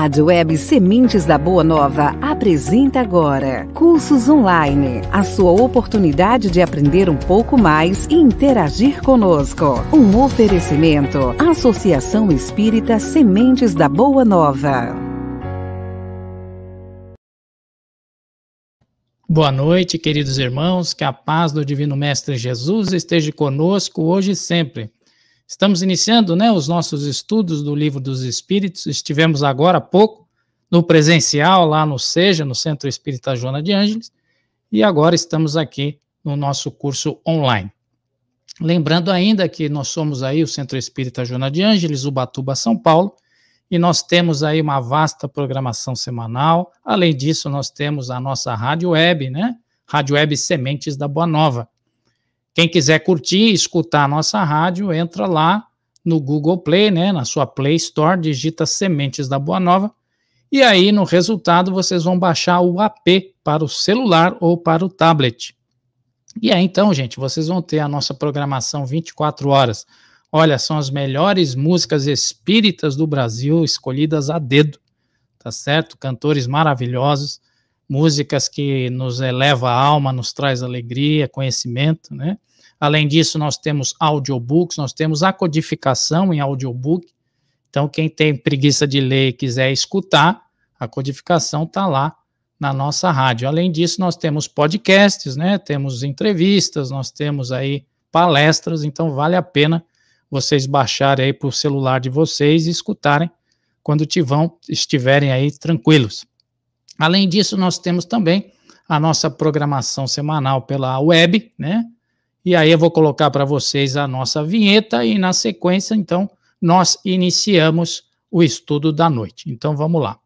Rádio Web Sementes da Boa Nova apresenta agora Cursos Online, a sua oportunidade de aprender um pouco mais e interagir conosco. Um oferecimento, Associação Espírita Sementes da Boa Nova. Boa noite, queridos irmãos, que a paz do Divino Mestre Jesus esteja conosco hoje e sempre. Estamos iniciando, os nossos estudos do Livro dos Espíritos. Estivemos agora há pouco no presencial, lá no SEJA, no Centro Espírita Joana de Ângeles, e agora estamos aqui no nosso curso online. Lembrando ainda que nós somos aí o Centro Espírita Joana de Ângeles, Ubatuba, São Paulo, e nós temos aí uma vasta programação semanal. Além disso, nós temos a nossa rádio web, Rádio Web Sementes da Boa Nova. Quem quiser curtir e escutar a nossa rádio, entra lá no Google Play, na sua Play Store, digita Sementes da Boa Nova, e aí no resultado vocês vão baixar o app para o celular ou para o tablet. E aí então, gente, vocês vão ter a nossa programação 24 horas. Olha, são as melhores músicas espíritas do Brasil, escolhidas a dedo, tá certo? Cantores maravilhosos, músicas que nos eleva a alma, nos traz alegria, conhecimento, Além disso, nós temos audiobooks, nós temos a codificação em audiobook. Então, quem tem preguiça de ler e quiser escutar, a codificação está lá na nossa rádio. Além disso, nós temos podcasts, temos entrevistas, nós temos aí palestras, então vale a pena vocês baixarem aí para o celular de vocês e escutarem quando estiverem aí tranquilos. Além disso, nós temos também a nossa programação semanal pela web, E aí eu vou colocar para vocês a nossa vinheta e na sequência, então, nós iniciamos o estudo da noite. Então, vamos lá.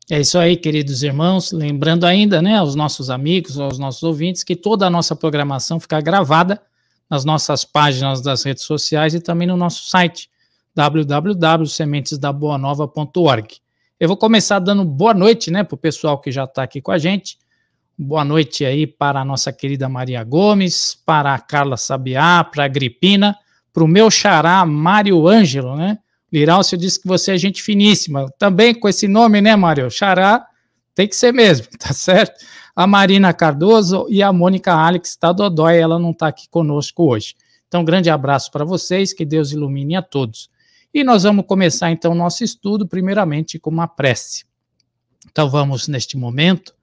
É isso aí, queridos irmãos. Lembrando ainda, né, aos nossos amigos, aos nossos ouvintes, que toda a nossa programação fica gravada nas nossas páginas das redes sociais e também no nosso site, www.sementesdaboanova.org. Eu vou começar dando boa noite, né, para o pessoal que já está aqui com a gente. Boa noite aí para a nossa querida Maria Gomes, para a Carla Sabiá, para a Agripina, para o meu xará Mário Ângelo, né? Liraucio disse que você é gente finíssima. Também com esse nome, né, Mário? Xará tem que ser mesmo, tá certo? A Marina Cardoso e a Mônica Alex está dodói, ela não está aqui conosco hoje. Então, grande abraço para vocês, que Deus ilumine a todos. E nós vamos começar, então, o nosso estudo, primeiramente, com uma prece. Então, vamos, neste momento,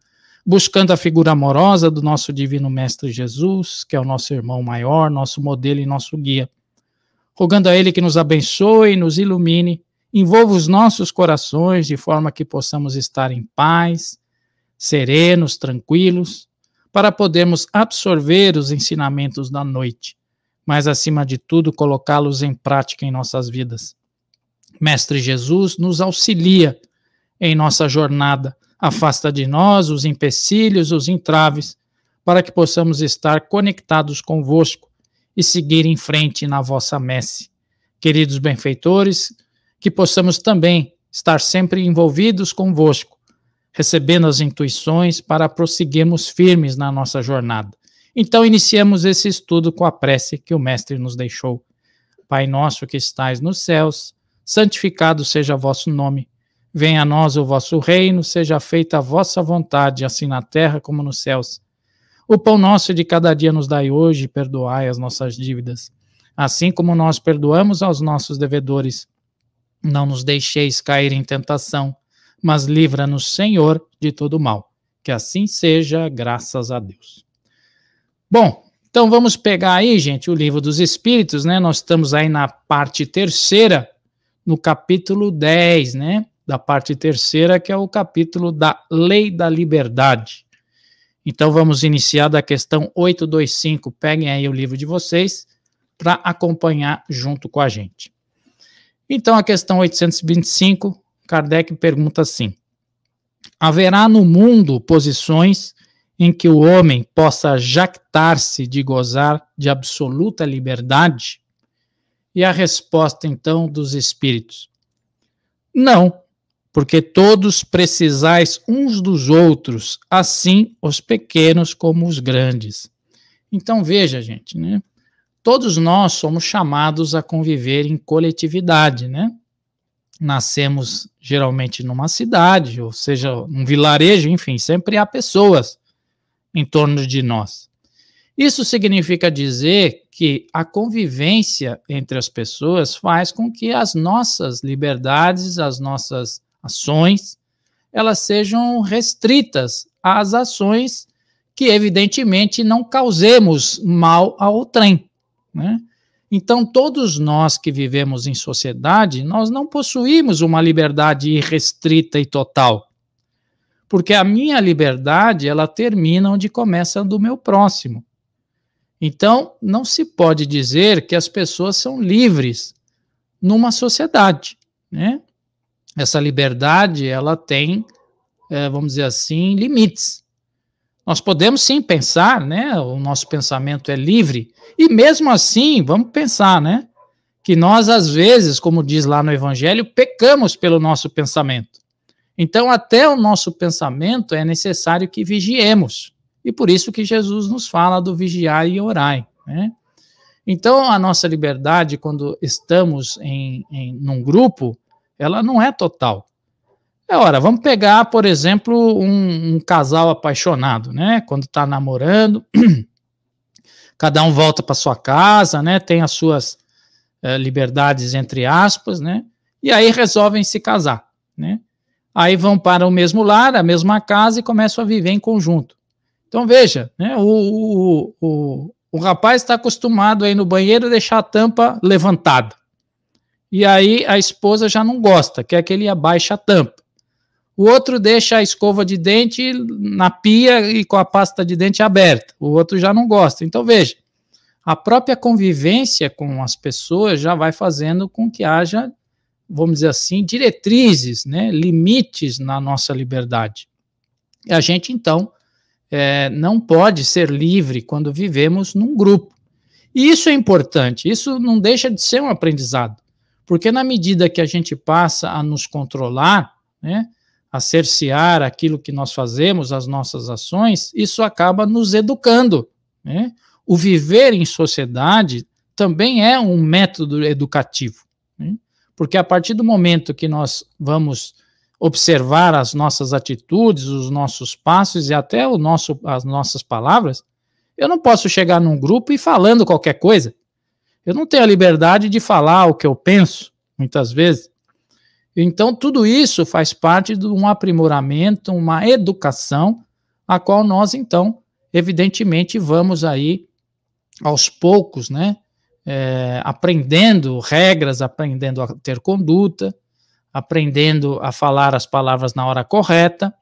buscando a figura amorosa do nosso Divino Mestre Jesus, que é o nosso irmão maior, nosso modelo e nosso guia. Rogando a Ele que nos abençoe, nos ilumine, envolva os nossos corações de forma que possamos estar em paz, serenos, tranquilos, para podermos absorver os ensinamentos da noite, mas acima de tudo colocá-los em prática em nossas vidas. Mestre Jesus nos auxilia em nossa jornada, afasta de nós os empecilhos, os entraves, para que possamos estar conectados convosco e seguir em frente na vossa messe. Queridos benfeitores, que possamos também estar sempre envolvidos convosco, recebendo as intuições para prosseguirmos firmes na nossa jornada. Então, iniciamos esse estudo com a prece que o Mestre nos deixou. Pai nosso que estais nos céus, santificado seja vosso nome. Venha a nós o vosso reino, seja feita a vossa vontade, assim na terra como nos céus. O pão nosso de cada dia nos dai hoje, e perdoai as nossas dívidas, assim como nós perdoamos aos nossos devedores. Não nos deixeis cair em tentação, mas livra-nos, Senhor, de todo mal. Que assim seja, graças a Deus. Bom, então vamos pegar aí, gente, o Livro dos Espíritos, né? Nós estamos aí na parte terceira, no capítulo 10, né? Da parte terceira, que é o capítulo da Lei da Liberdade. Então, vamos iniciar da questão 825. Peguem aí o livro de vocês para acompanhar junto com a gente. Então, a questão 825, Kardec pergunta assim: haverá no mundo posições em que o homem possa jactar-se de gozar de absoluta liberdade? E a resposta, então, dos espíritos: não. Porque todos precisais uns dos outros, assim os pequenos como os grandes. Então veja, gente, né? Todos nós somos chamados a conviver em coletividade, né? Nascemos geralmente numa cidade, ou seja, num vilarejo, enfim, sempre há pessoas em torno de nós. Isso significa dizer que a convivência entre as pessoas faz com que as nossas liberdades, as nossas ações, elas sejam restritas às ações que, evidentemente, não causemos mal ao outrem, né? Então, todos nós que vivemos em sociedade, nós não possuímos uma liberdade irrestrita e total, porque a minha liberdade, ela termina onde começa a do meu próximo. Então, não se pode dizer que as pessoas são livres numa sociedade, né? Essa liberdade, ela tem, vamos dizer assim, limites. Nós podemos sim pensar, né? O nosso pensamento é livre, e mesmo assim, vamos pensar, né? Que nós, às vezes, como diz lá no Evangelho, pecamos pelo nosso pensamento. Então, até o nosso pensamento é necessário que vigiemos. E por isso que Jesus nos fala do vigiar e orai, né? Então, a nossa liberdade, quando estamos num grupo, ela não é total. Ora, vamos pegar, por exemplo, um casal apaixonado, né? Quando está namorando, cada um volta para sua casa, né? Tem as suas liberdades, entre aspas, né? E aí resolvem se casar, né? Aí vão para o mesmo lar, a mesma casa e começam a viver em conjunto. Então, veja, né? O rapaz está acostumado a ir no banheiro e deixar a tampa levantada. E aí a esposa já não gosta, quer que ele abaixe a tampa. O outro deixa a escova de dente na pia e com a pasta de dente aberta. O outro já não gosta. Então, veja, a própria convivência com as pessoas já vai fazendo com que haja vamos dizer assim, diretrizes, né, limites na nossa liberdade. E a gente, então, não pode ser livre quando vivemos num grupo. E isso é importante, isso não deixa de ser um aprendizado, porque na medida que a gente passa a nos controlar, né, a cercear aquilo que nós fazemos, as nossas ações, isso acaba nos educando, né? O viver em sociedade também é um método educativo, né? Porque a partir do momento que nós vamos observar as nossas atitudes, os nossos passos e até as nossas palavras, eu não posso chegar num grupo e falando qualquer coisa. Eu não tenho a liberdade de falar o que eu penso, muitas vezes. Então, tudo isso faz parte de um aprimoramento, uma educação, a qual nós, então, evidentemente, vamos aí, aos poucos, né, aprendendo regras, aprendendo a ter conduta, aprendendo a falar as palavras na hora correta.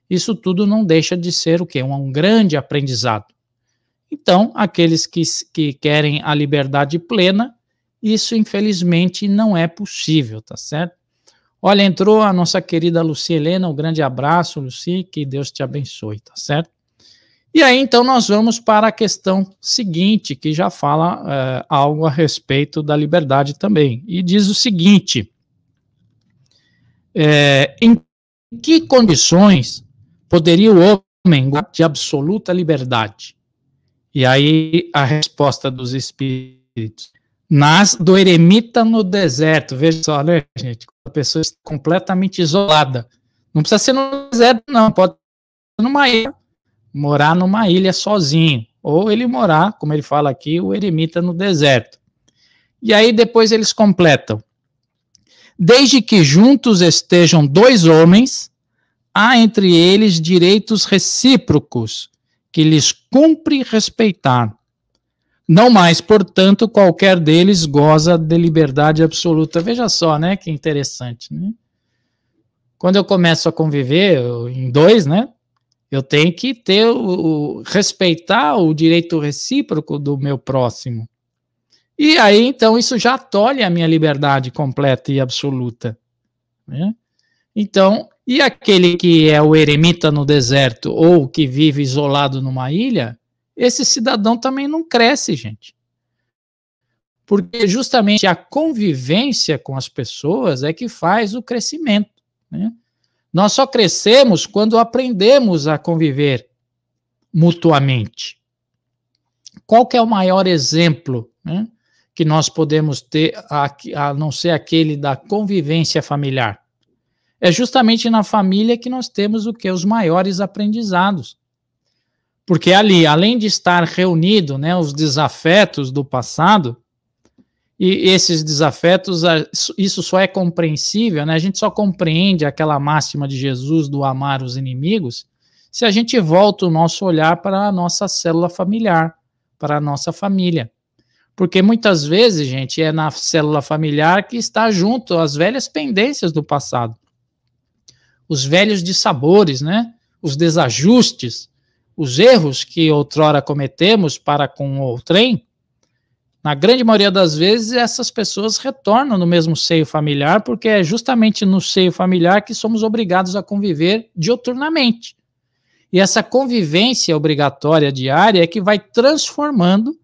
Isso tudo não deixa de ser o quê? Um grande aprendizado. Então, aqueles que querem a liberdade plena, isso, infelizmente, não é possível, tá certo? Olha, entrou a nossa querida Luci Helena, um grande abraço, Luci, que Deus te abençoe, tá certo? E aí, então, nós vamos para a questão seguinte, que já fala algo a respeito da liberdade também. E diz o seguinte: em que condições poderia o homem gozar de absoluta liberdade? E aí, a resposta dos espíritos: nasce do eremita no deserto. Veja só, né, gente? A pessoa está completamente isolada. Não precisa ser no deserto, não. Pode ser numa ilha, morar numa ilha sozinho. Ou ele morar, como ele fala aqui, o eremita no deserto. E aí depois eles completam: desde que juntos estejam dois homens, há entre eles direitos recíprocos, que lhes cumpre respeitar. Não mais, portanto, qualquer deles goza de liberdade absoluta. Veja só, né, que interessante, né? Quando eu começo a conviver em dois, né, eu tenho que ter respeitar o direito recíproco do meu próximo. E aí, então, isso já tolhe a minha liberdade completa e absoluta, né? Então, e aquele que é o eremita no deserto ou que vive isolado numa ilha, esse cidadão também não cresce, gente. Porque justamente a convivência com as pessoas é que faz o crescimento, né? Nós só crescemos quando aprendemos a conviver mutuamente. Qual que é o maior exemplo, né, que nós podemos ter, a não ser aquele da convivência familiar? É justamente na família que nós temos o que? Os maiores aprendizados. Porque ali, além de estar reunido, né, os desafetos do passado, e esses desafetos, isso só é compreensível, né, a gente só compreende aquela máxima de Jesus do amar os inimigos, se a gente volta o nosso olhar para a nossa célula familiar, para a nossa família. Porque muitas vezes, gente, é na célula familiar que está junto as velhas pendências do passado. Os velhos dissabores, né, os desajustes, os erros que outrora cometemos para com outrem, na grande maioria das vezes, essas pessoas retornam no mesmo seio familiar, porque é justamente no seio familiar que somos obrigados a conviver diuturnamente. E essa convivência obrigatória diária é que vai transformando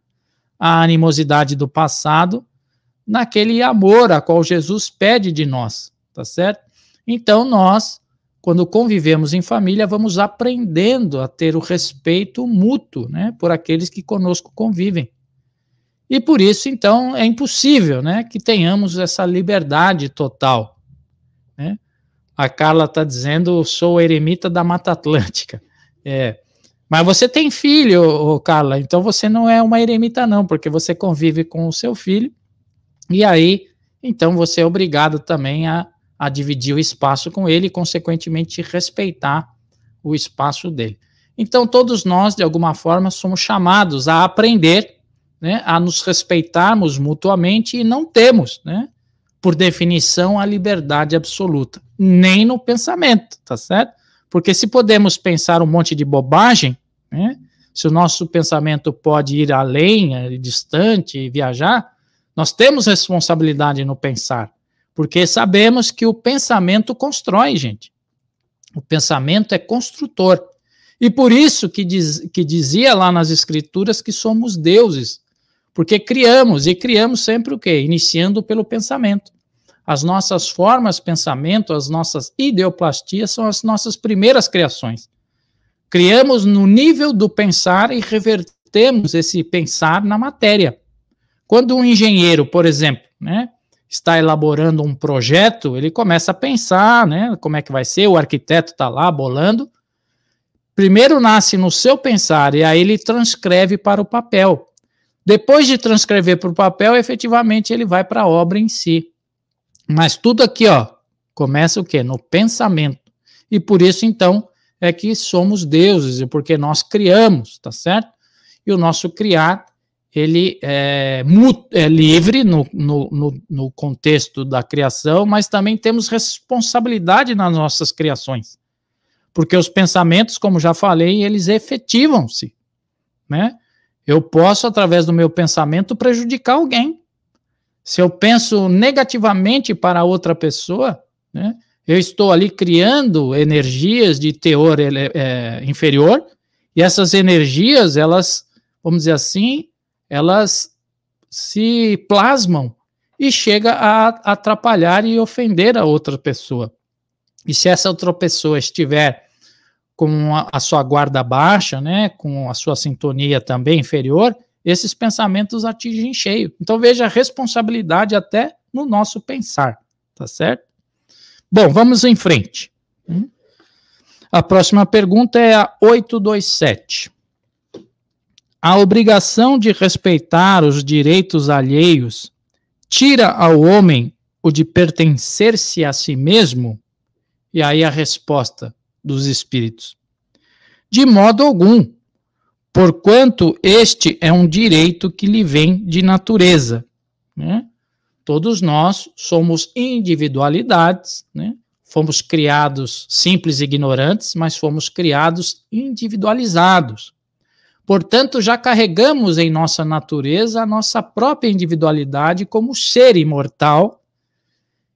a animosidade do passado naquele amor a qual Jesus pede de nós, tá certo? Então, nós, quando convivemos em família, vamos aprendendo a ter o respeito mútuo, né, por aqueles que conosco convivem. E por isso, então, é impossível, né, que tenhamos essa liberdade total, né? A Carla está dizendo: sou eremita da Mata Atlântica. Mas você tem filho, Carla, então você não é uma eremita não, porque você convive com o seu filho, e aí, então, você é obrigado também a dividir o espaço com ele e, consequentemente, respeitar o espaço dele. Então, todos nós, de alguma forma, somos chamados a aprender, né, a nos respeitarmos mutuamente, e não temos, né, por definição, a liberdade absoluta, nem no pensamento, tá certo? Porque se podemos pensar um monte de bobagem, né, se o nosso pensamento pode ir além, distante, viajar, nós temos responsabilidade no pensar. Porque sabemos que o pensamento constrói, gente. O pensamento é construtor. E por isso que dizia lá nas Escrituras que somos deuses. Porque criamos, e criamos sempre o quê? Iniciando pelo pensamento. As nossas formas de pensamento, as nossas ideoplastias são as nossas primeiras criações. Criamos no nível do pensar e revertemos esse pensar na matéria. Quando um engenheiro, por exemplo, né, está elaborando um projeto, ele começa a pensar, né, como é que vai ser, o arquiteto está lá bolando. Primeiro nasce no seu pensar e aí ele transcreve para o papel. Depois de transcrever para o papel, efetivamente ele vai para a obra em si. Mas tudo aqui, ó, começa o quê? No pensamento. E por isso, então, é que somos deuses, e porque nós criamos, tá certo? E o nosso criar, ele é livre no contexto da criação, mas também temos responsabilidade nas nossas criações. Porque os pensamentos, como já falei, eles efetivam-se, né? Eu posso, através do meu pensamento, prejudicar alguém. Se eu penso negativamente para outra pessoa, né, eu estou ali criando energias de teor inferior, e essas energias, elas, vamos dizer assim, elas se plasmam e chega a atrapalhar e ofender a outra pessoa. E se essa outra pessoa estiver com a sua guarda baixa, né, com a sua sintonia também inferior, esses pensamentos atingem cheio. Então veja a responsabilidade até no nosso pensar, tá certo? Bom, vamos em frente. A próxima pergunta é a 827. A obrigação de respeitar os direitos alheios tira ao homem o de pertencer-se a si mesmo? E aí a resposta dos espíritos: de modo algum, porquanto este é um direito que lhe vem de natureza, né? Todos nós somos individualidades, né? Fomos criados simples e ignorantes, mas fomos criados individualizados. Portanto, já carregamos em nossa natureza a nossa própria individualidade como ser imortal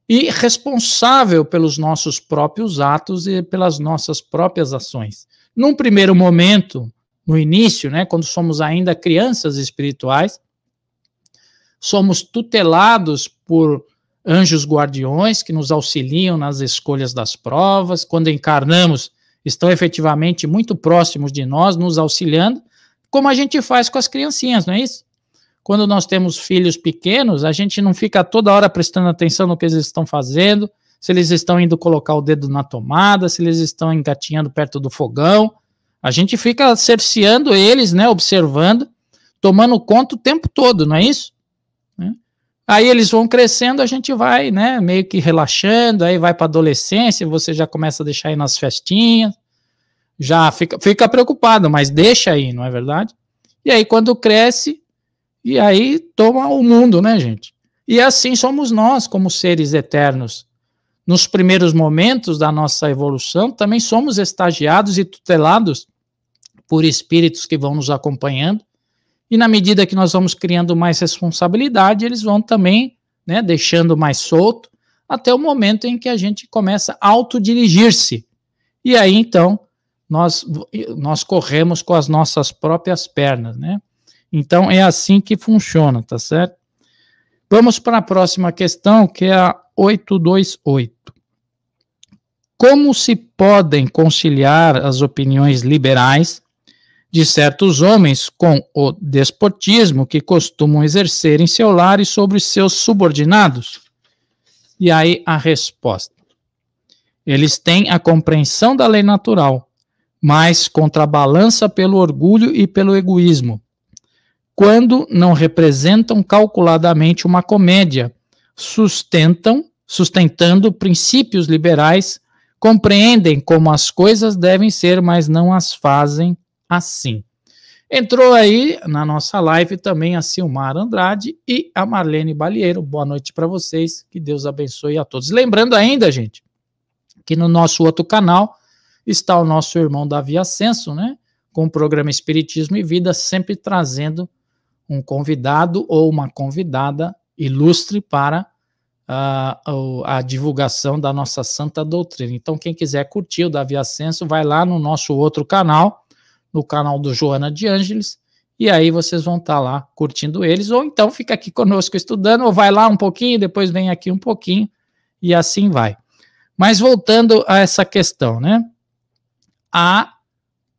e responsável pelos nossos próprios atos e pelas nossas próprias ações. Num primeiro momento, no início, né, quando somos ainda crianças espirituais, somos tutelados por anjos guardiões que nos auxiliam nas escolhas das provas. Quando encarnamos, estão efetivamente muito próximos de nós, nos auxiliando, como a gente faz com as criancinhas, não é isso? Quando nós temos filhos pequenos, a gente não fica toda hora prestando atenção no que eles estão fazendo, se eles estão indo colocar o dedo na tomada, se eles estão engatinhando perto do fogão. A gente fica cerceando eles, né, observando, tomando conta o tempo todo, não é isso? Aí eles vão crescendo, a gente vai, né, meio que relaxando, aí vai para a adolescência, você já começa a deixar aí nas festinhas, já fica preocupado, mas deixa aí, não é verdade? E aí quando cresce, e aí toma o mundo, né, gente? E assim somos nós, como seres eternos. Nos primeiros momentos da nossa evolução, também somos estagiados e tutelados por espíritos que vão nos acompanhando, e na medida que nós vamos criando mais responsabilidade, eles vão também, né, deixando mais solto, até o momento em que a gente começa a autodirigir-se. E aí, então, nós corremos com as nossas próprias pernas, né? Então, é assim que funciona, tá certo? Vamos para a próxima questão, que é a 828. Como se podem conciliar as opiniões liberais de certos homens com o despotismo que costumam exercer em seu lar e sobre seus subordinados? E aí a resposta: eles têm a compreensão da lei natural, mas contrabalança pelo orgulho e pelo egoísmo, quando não representam calculadamente uma comédia, sustentando princípios liberais, compreendem como as coisas devem ser, mas não as fazem assim. Entrou aí na nossa live também a Silmar Andrade e a Marlene Balieiro. Boa noite para vocês, que Deus abençoe a todos. Lembrando ainda, gente, que no nosso outro canal está o nosso irmão Davi Ascenso, né, com o programa Espiritismo e Vida, sempre trazendo um convidado ou uma convidada ilustre para a divulgação da nossa santa doutrina. Então, quem quiser curtir o Davi Ascenso, vai lá no nosso outro canal, no canal do Joana de Ângeles, e aí vocês vão estar lá curtindo eles, ou então fica aqui conosco estudando, ou vai lá um pouquinho, depois vem aqui um pouquinho, e assim vai. Mas voltando a essa questão, né? Há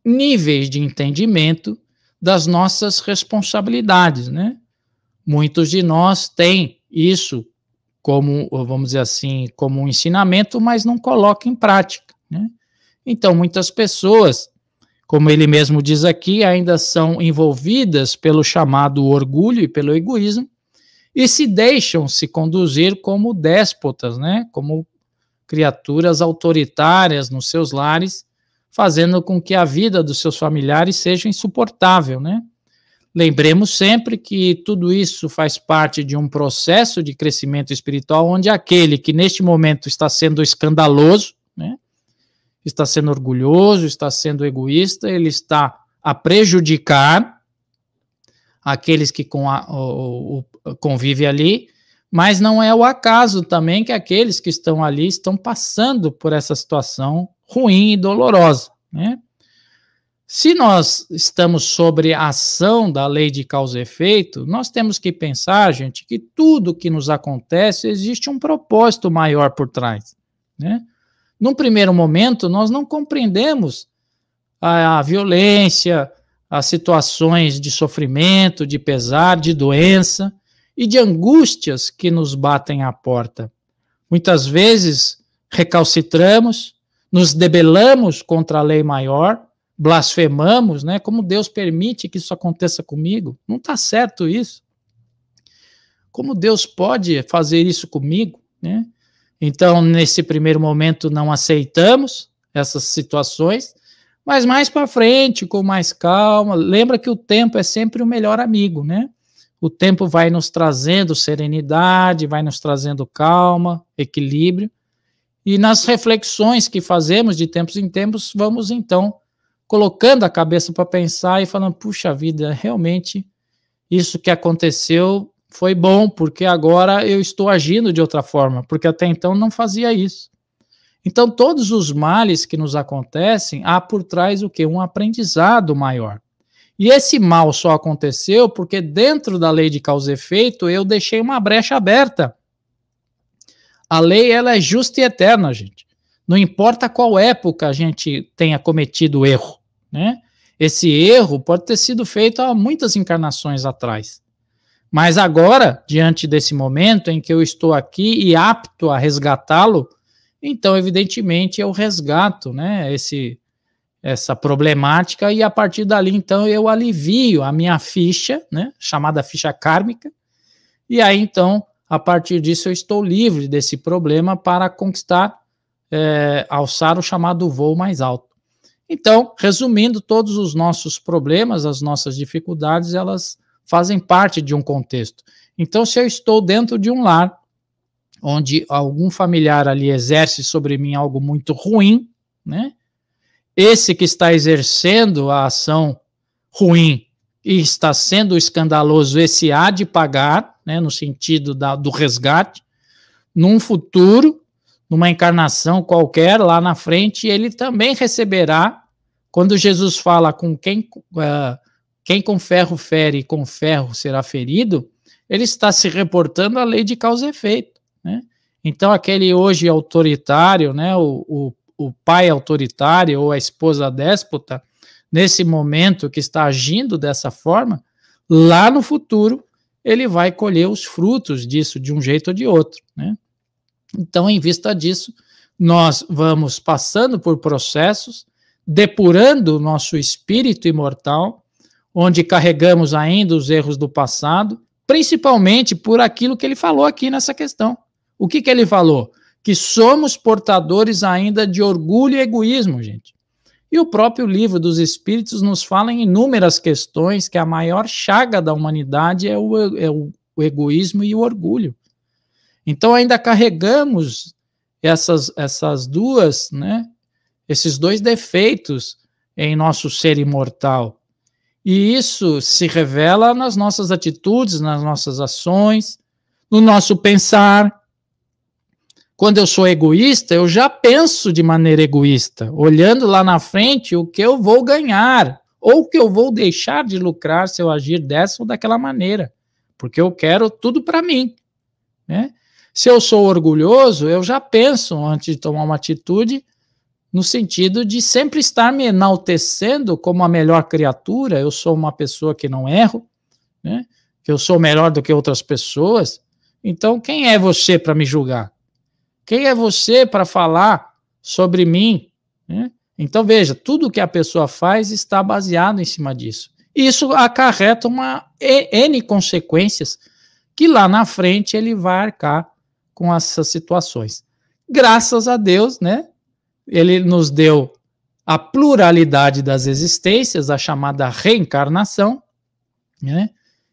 níveis de entendimento das nossas responsabilidades, né? Muitos de nós têm isso como, vamos dizer assim, como um ensinamento, mas não colocam em prática, né? Então, muitas pessoas, como ele mesmo diz aqui, ainda são envolvidas pelo chamado orgulho e pelo egoísmo, e se deixam se conduzir como déspotas, né? Como criaturas autoritárias nos seus lares, fazendo com que a vida dos seus familiares seja insuportável, né? Lembremos sempre que tudo isso faz parte de um processo de crescimento espiritual, onde aquele que neste momento está sendo escandaloso, né, está sendo orgulhoso, está sendo egoísta, ele está a prejudicar aqueles que convivem ali, mas não é o acaso também que aqueles que estão ali estão passando por essa situação ruim e dolorosa, né? Se nós estamos sobre a ação da lei de causa e efeito, nós temos que pensar, gente, que tudo que nos acontece existe um propósito maior por trás, né? Num primeiro momento, nós não compreendemos a violência, as situações de sofrimento, de pesar, de doença e de angústias que nos batem à porta. Muitas vezes recalcitramos, nos debelamos contra a lei maior, blasfemamos, né? Como Deus permite que isso aconteça comigo? Não está certo isso. Como Deus pode fazer isso comigo, né? Então, nesse primeiro momento, não aceitamos essas situações, mas mais para frente, com mais calma, lembra que o tempo é sempre o melhor amigo, né? O tempo vai nos trazendo serenidade, vai nos trazendo calma, equilíbrio, e nas reflexões que fazemos de tempos em tempos, vamos então colocando a cabeça para pensar e falando, puxa vida, realmente isso que aconteceu foi bom, porque agora eu estou agindo de outra forma, porque até então não fazia isso. Então, todos os males que nos acontecem, há por trás o quê? Um aprendizado maior. E esse mal só aconteceu porque dentro da lei de causa e efeito eu deixei uma brecha aberta. A lei, ela é justa e eterna, gente. Não importa qual época a gente tenha cometido o erro, né? Esse erro pode ter sido feito há muitas encarnações atrás. Mas agora, diante desse momento em que eu estou aqui e apto a resgatá-lo, então, evidentemente, eu resgato, né, essa problemática e a partir dali, então, eu alivio a minha ficha, né, chamada ficha kármica, e aí, então, a partir disso eu estou livre desse problema para conquistar, alçar o chamado voo mais alto. Então, resumindo, todos os nossos problemas, as nossas dificuldades, elas fazem parte de um contexto. Então, se eu estou dentro de um lar, onde algum familiar ali exerce sobre mim algo muito ruim, né? Esse que está exercendo a ação ruim e está sendo escandaloso, esse há de pagar, né, no sentido do resgate, num futuro, numa encarnação qualquer, lá na frente, ele também receberá, quando Jesus fala com quem com ferro fere, com ferro será ferido, ele está se reportando à lei de causa e efeito, né? Então, aquele hoje autoritário, né, o pai autoritário ou a esposa déspota, nesse momento que está agindo dessa forma, lá no futuro, ele vai colher os frutos disso de um jeito ou de outro, né? Então, em vista disso, nós vamos passando por processos, depurando o nosso espírito imortal, onde carregamos ainda os erros do passado, principalmente por aquilo que ele falou aqui nessa questão. O que ele falou? Que somos portadores ainda de orgulho e egoísmo, gente. E o próprio livro dos Espíritos nos fala em inúmeras questões que a maior chaga da humanidade é o egoísmo e o orgulho. Então ainda carregamos essas duas, né, esses dois defeitos em nosso ser imortal. E isso se revela nas nossas atitudes, nas nossas ações, no nosso pensar, Quando eu sou egoísta, eu já penso de maneira egoísta, olhando lá na frente o que eu vou ganhar, ou o que eu vou deixar de lucrar se eu agir dessa ou daquela maneira, porque eu quero tudo para mim, né? Se eu sou orgulhoso, eu já penso antes de tomar uma atitude no sentido de sempre estar me enaltecendo como a melhor criatura, eu sou uma pessoa que não erro, né? Que eu sou melhor do que outras pessoas. Então, quem é você para me julgar? Quem é você para falar sobre mim, né? Então, veja, tudo que a pessoa faz está baseado em cima disso. Isso acarreta N consequências que lá na frente ele vai arcar com essas situações. Graças a Deus, né? Ele nos deu a pluralidade das existências, a chamada reencarnação, né?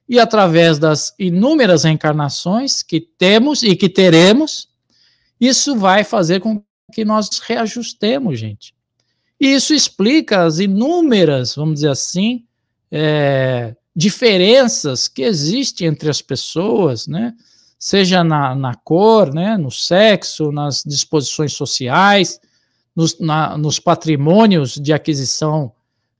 E através das inúmeras reencarnações que temos e que teremos, isso vai fazer com que nós reajustemos, gente. E isso explica as inúmeras, vamos dizer assim, diferenças que existem entre as pessoas, né? Seja na cor, né? No sexo, nas disposições sociais, nos patrimônios de aquisição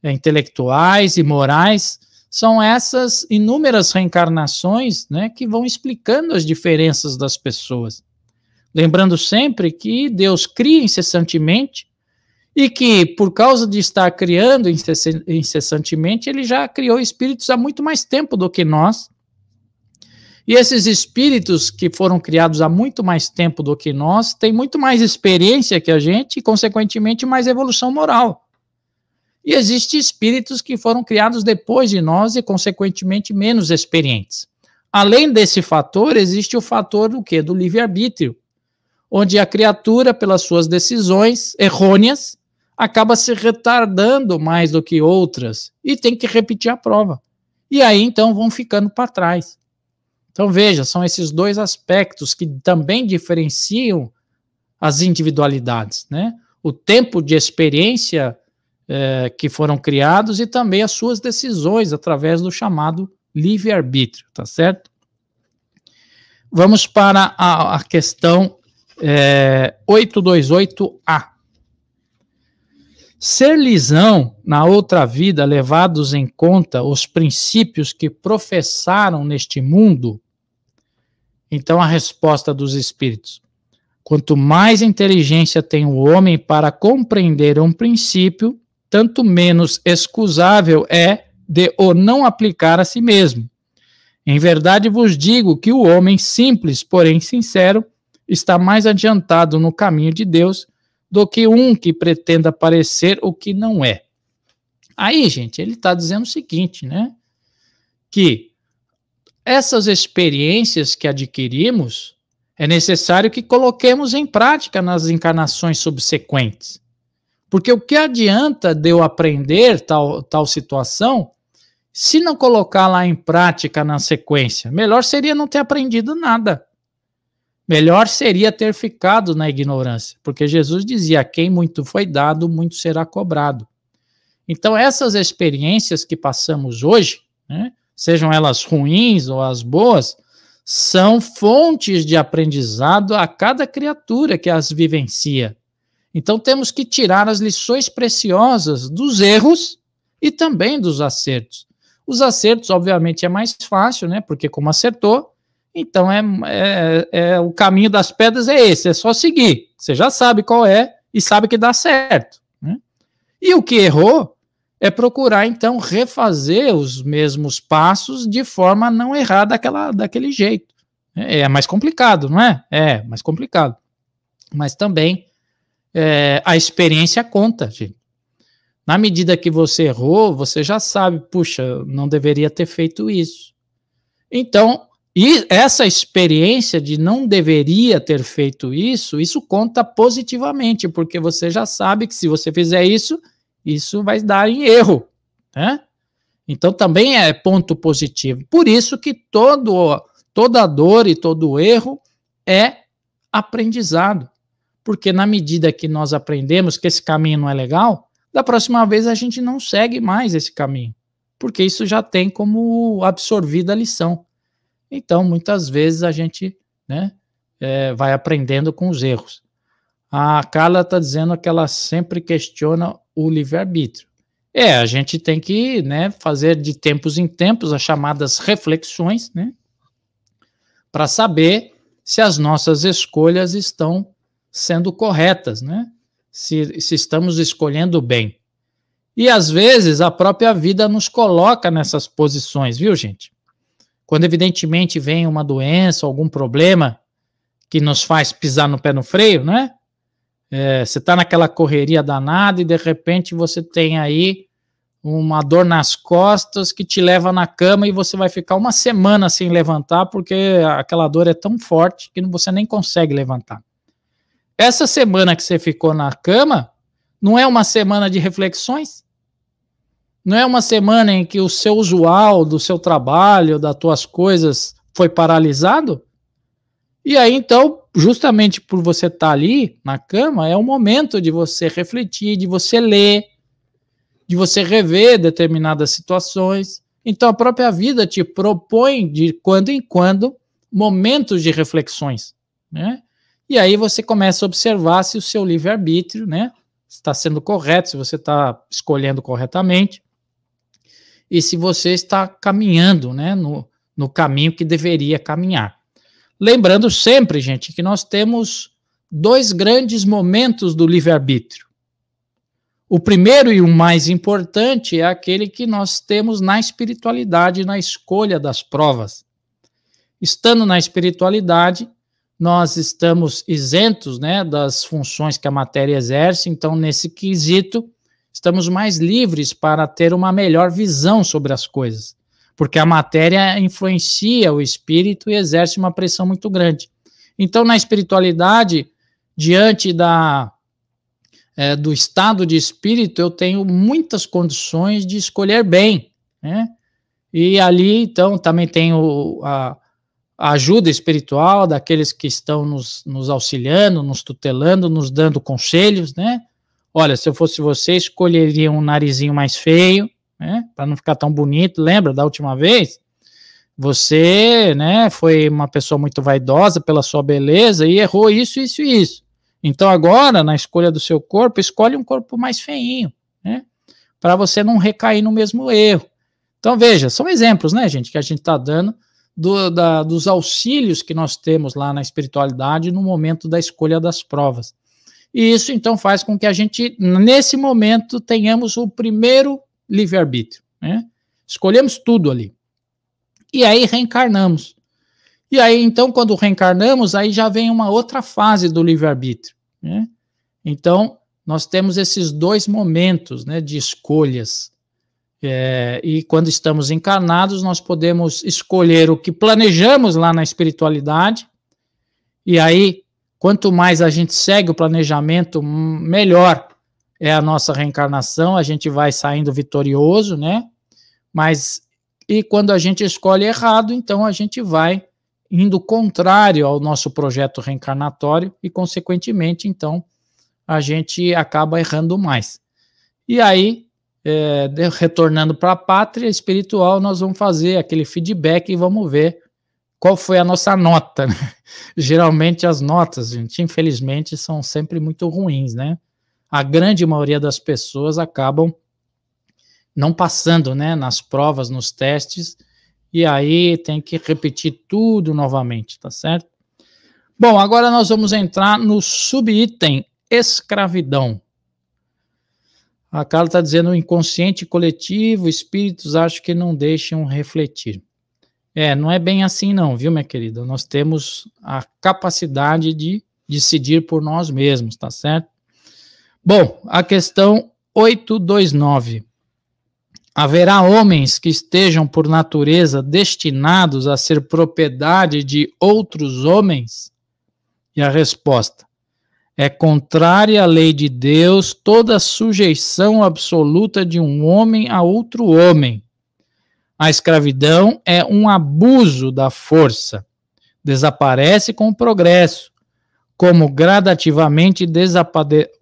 intelectuais e morais. São essas inúmeras reencarnações, né, que vão explicando as diferenças das pessoas. Lembrando sempre que Deus cria incessantemente e que, por causa de estar criando incessantemente, ele já criou espíritos há muito mais tempo do que nós. E esses espíritos que foram criados há muito mais tempo do que nós têm muito mais experiência que a gente e, consequentemente, mais evolução moral. E existem espíritos que foram criados depois de nós e, consequentemente, menos experientes. Além desse fator, existe o fator do quê? Do livre-arbítrio, onde a criatura, pelas suas decisões errôneas, acaba se retardando mais do que outras e tem que repetir a prova. E aí, então, vão ficando para trás. Então, veja, são esses dois aspectos que também diferenciam as individualidades, né? O tempo de experiência que foram criados e também as suas decisões através do chamado livre-arbítrio, tá certo? Vamos para a questão 828A. Ser-lhes-ão, na outra vida, levados em conta os princípios que professaram neste mundo? Então, a resposta dos espíritos: quanto mais inteligência tem o homem para compreender um princípio, tanto menos excusável é de o não aplicar a si mesmo. Em verdade vos digo que o homem simples, porém sincero, está mais adiantado no caminho de Deus do que um que pretenda parecer o que não é. Aí, gente, ele está dizendo o seguinte, né? Que essas experiências que adquirimos, é necessário que coloquemos em prática nas encarnações subsequentes. Porque o que adianta de eu aprender tal situação se não colocar lá em prática na sequência? Melhor seria não ter aprendido nada. Melhor seria ter ficado na ignorância. Porque Jesus dizia: a quem muito foi dado, muito será cobrado. Então, essas experiências que passamos hoje, né, sejam elas ruins ou as boas, são fontes de aprendizado a cada criatura que as vivencia. Então, temos que tirar as lições preciosas dos erros e também dos acertos. Os acertos, obviamente, é mais fácil, né? Porque como acertou, então o caminho das pedras é esse, é só seguir. Você já sabe qual é e sabe que dá certo, né? E o que errou é procurar, então, refazer os mesmos passos de forma a não errar daquele jeito. É mais complicado, não é? É mais complicado. Mas também a experiência conta, gente. Na medida que você errou, você já sabe, puxa, não deveria ter feito isso. Então, e essa experiência de não deveria ter feito isso conta positivamente, porque você já sabe que se você fizer isso vai dar em erro, né? Então, também é ponto positivo. Por isso que toda dor e todo erro é aprendizado. Porque na medida que nós aprendemos que esse caminho não é legal, da próxima vez a gente não segue mais esse caminho, porque isso já tem como absorvida a lição. Então, muitas vezes a gente, né, vai aprendendo com os erros. A Carla está dizendo que ela sempre questiona o livre-arbítrio. A gente tem que, né, fazer de tempos em tempos as chamadas reflexões, né, para saber se as nossas escolhas estão sendo corretas, né, se estamos escolhendo bem. E às vezes a própria vida nos coloca nessas posições, viu, gente? Quando evidentemente vem uma doença, algum problema que nos faz pisar no pé no freio, né? Você está naquela correria danada e de repente você tem aí uma dor nas costas que te leva na cama e você vai ficar uma semana sem levantar porque aquela dor é tão forte que você nem consegue levantar. Essa semana que você ficou na cama não é uma semana de reflexões? Não é uma semana em que o seu usual do seu trabalho, das tuas coisas, foi paralisado? E aí, então, justamente por você estar ali na cama, é o momento de você refletir, de você ler, de você rever determinadas situações. Então, a própria vida te propõe, de quando em quando, momentos de reflexões, né? E aí você começa a observar se o seu livre-arbítrio, né, está sendo correto, se você está escolhendo corretamente, e se você está caminhando, né, no caminho que deveria caminhar. Lembrando sempre, gente, que nós temos 2 grandes momentos do livre-arbítrio. O primeiro e o mais importante é aquele que nós temos na espiritualidade, na escolha das provas. Estando na espiritualidade, nós estamos isentos, né, das funções que a matéria exerce, então, nesse quesito, estamos mais livres para ter uma melhor visão sobre as coisas, porque a matéria influencia o espírito e exerce uma pressão muito grande. Então, na espiritualidade, diante do estado de espírito, eu tenho muitas condições de escolher bem, né? E ali, então, também tenho a ajuda espiritual daqueles que estão nos auxiliando, nos tutelando, nos dando conselhos, né? Olha, se eu fosse você, escolheria um narizinho mais feio, né, para não ficar tão bonito. Lembra da última vez? Você, né, foi uma pessoa muito vaidosa pela sua beleza e errou isso, isso e isso. Então agora, na escolha do seu corpo, escolhe um corpo mais feinho, né, para você não recair no mesmo erro. Então veja, são exemplos, né, gente, que a gente está dando dos auxílios que nós temos lá na espiritualidade no momento da escolha das provas. E isso, então, faz com que a gente, nesse momento, tenhamos o primeiro livre-arbítrio, né? Escolhemos tudo ali. E aí reencarnamos. E aí, então, quando reencarnamos, aí já vem uma outra fase do livre-arbítrio, né? Então, nós temos esses 2 momentos, né, de escolhas. E quando estamos encarnados, nós podemos escolher o que planejamos lá na espiritualidade, e aí, quanto mais a gente segue o planejamento, melhor é a nossa reencarnação, a gente vai saindo vitorioso, né? E quando a gente escolhe errado, então a gente vai indo contrário ao nosso projeto reencarnatório e, consequentemente, então, a gente acaba errando mais. E aí, retornando para a pátria espiritual, nós vamos fazer aquele feedback e vamos ver qual foi a nossa nota, né? Geralmente as notas, gente, infelizmente, são sempre muito ruins, né? A grande maioria das pessoas acabam não passando, né, nas provas, nos testes, e aí tem que repetir tudo novamente, tá certo? Bom, agora nós vamos entrar no subitem escravidão. A Carla está dizendo o inconsciente coletivo, espíritos acho que não deixam refletir. Não é bem assim não, viu, minha querida? Nós temos a capacidade de decidir por nós mesmos, tá certo? Bom, a questão 829. Haverá homens que estejam por natureza destinados a ser propriedade de outros homens? E a resposta: é contrária à lei de Deus toda sujeição absoluta de um homem a outro homem. A escravidão é um abuso da força. Desaparece com o progresso, como gradativamente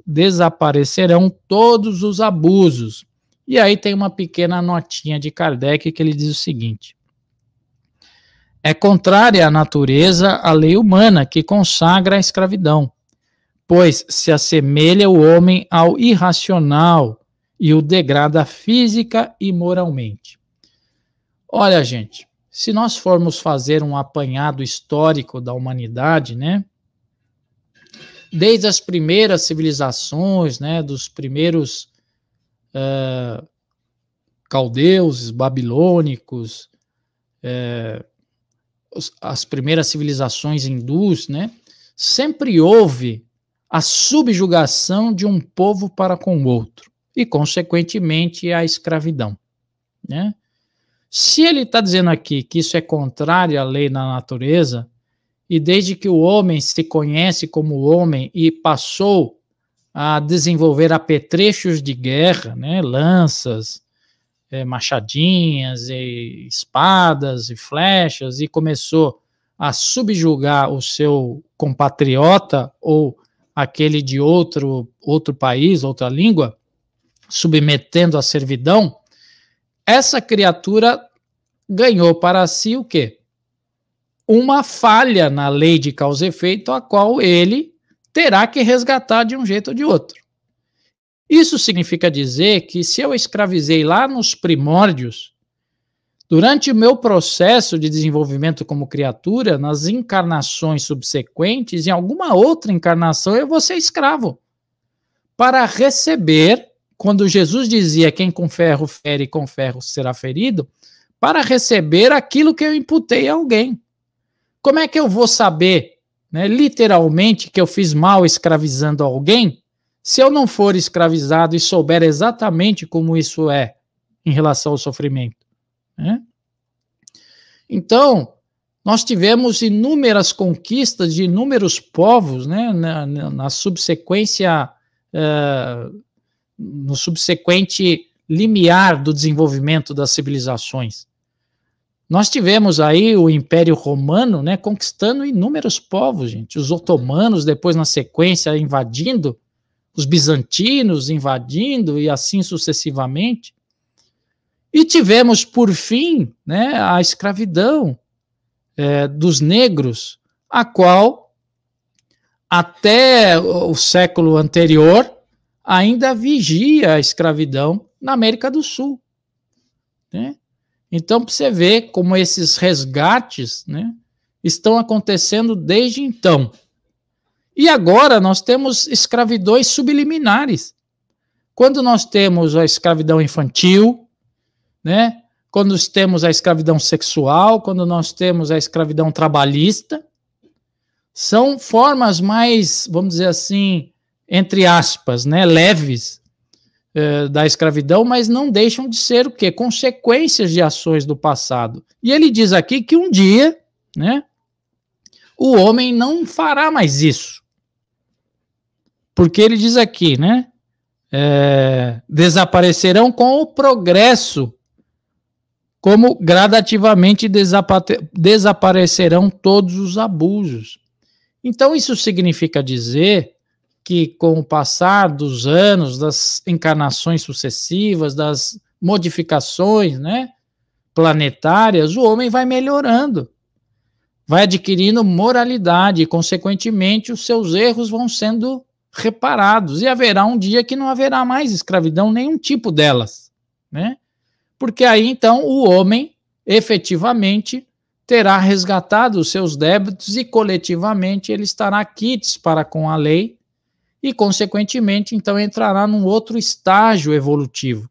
desaparecerão todos os abusos. E aí tem uma pequena notinha de Kardec que ele diz o seguinte: é contrária à natureza, à lei humana que consagra a escravidão, pois se assemelha o homem ao irracional e o degrada física e moralmente. Olha, gente, se nós formos fazer um apanhado histórico da humanidade, né, desde as primeiras civilizações, né, dos primeiros caldeus, babilônicos, as primeiras civilizações hindus, né, sempre houve a subjugação de um povo para com o outro e, consequentemente, a escravidão, né? Se ele está dizendo aqui que isso é contrário à lei da natureza, e desde que o homem se conhece como homem e passou a desenvolver apetrechos de guerra, né, lanças, machadinhas, e espadas e flechas, e começou a subjugar o seu compatriota ou aquele de outro país, outra língua, submetendo à servidão, essa criatura ganhou para si o quê? Uma falha na lei de causa e efeito, a qual ele terá que resgatar de um jeito ou de outro. Isso significa dizer que se eu escravizei lá nos primórdios, durante o meu processo de desenvolvimento como criatura, nas encarnações subsequentes, em alguma outra encarnação eu vou ser escravo. Para receber, quando Jesus dizia quem com ferro fere, com ferro será ferido, para receber aquilo que eu imputei a alguém. Como é que eu vou saber, né, literalmente, que eu fiz mal escravizando alguém, se eu não for escravizado e souber exatamente como isso é em relação ao sofrimento, né? Então, nós tivemos inúmeras conquistas de inúmeros povos, né, na subsequência, no subsequente limiar do desenvolvimento das civilizações. Nós tivemos aí o Império Romano, né, conquistando inúmeros povos, gente. Os otomanos, depois na sequência, invadindo, os bizantinos invadindo e assim sucessivamente. E tivemos, por fim, né, a escravidão dos negros, a qual, até o século anterior, ainda vigia a escravidão na América do Sul, né? Então, para você ver como esses resgates, né, estão acontecendo desde então. E agora nós temos escravidões subliminares. Quando nós temos a escravidão infantil, né, quando temos a escravidão sexual, quando nós temos a escravidão trabalhista, são formas mais, vamos dizer assim, entre aspas, né, leves da escravidão, mas não deixam de ser o quê? Consequências de ações do passado. E ele diz aqui que um dia, né, o homem não fará mais isso. Porque ele diz aqui, né, desaparecerão com o progresso, como gradativamente desaparecerão todos os abusos. Então isso significa dizer que com o passar dos anos, das encarnações sucessivas, das modificações, né, planetárias, o homem vai melhorando, vai adquirindo moralidade e, consequentemente, os seus erros vão sendo reparados. E haverá um dia que não haverá mais escravidão, nenhum tipo delas, né? Porque aí, então, o homem, efetivamente, terá resgatado os seus débitos e, coletivamente, ele estará quites para com a lei, e, consequentemente, então, entrará num outro estágio evolutivo.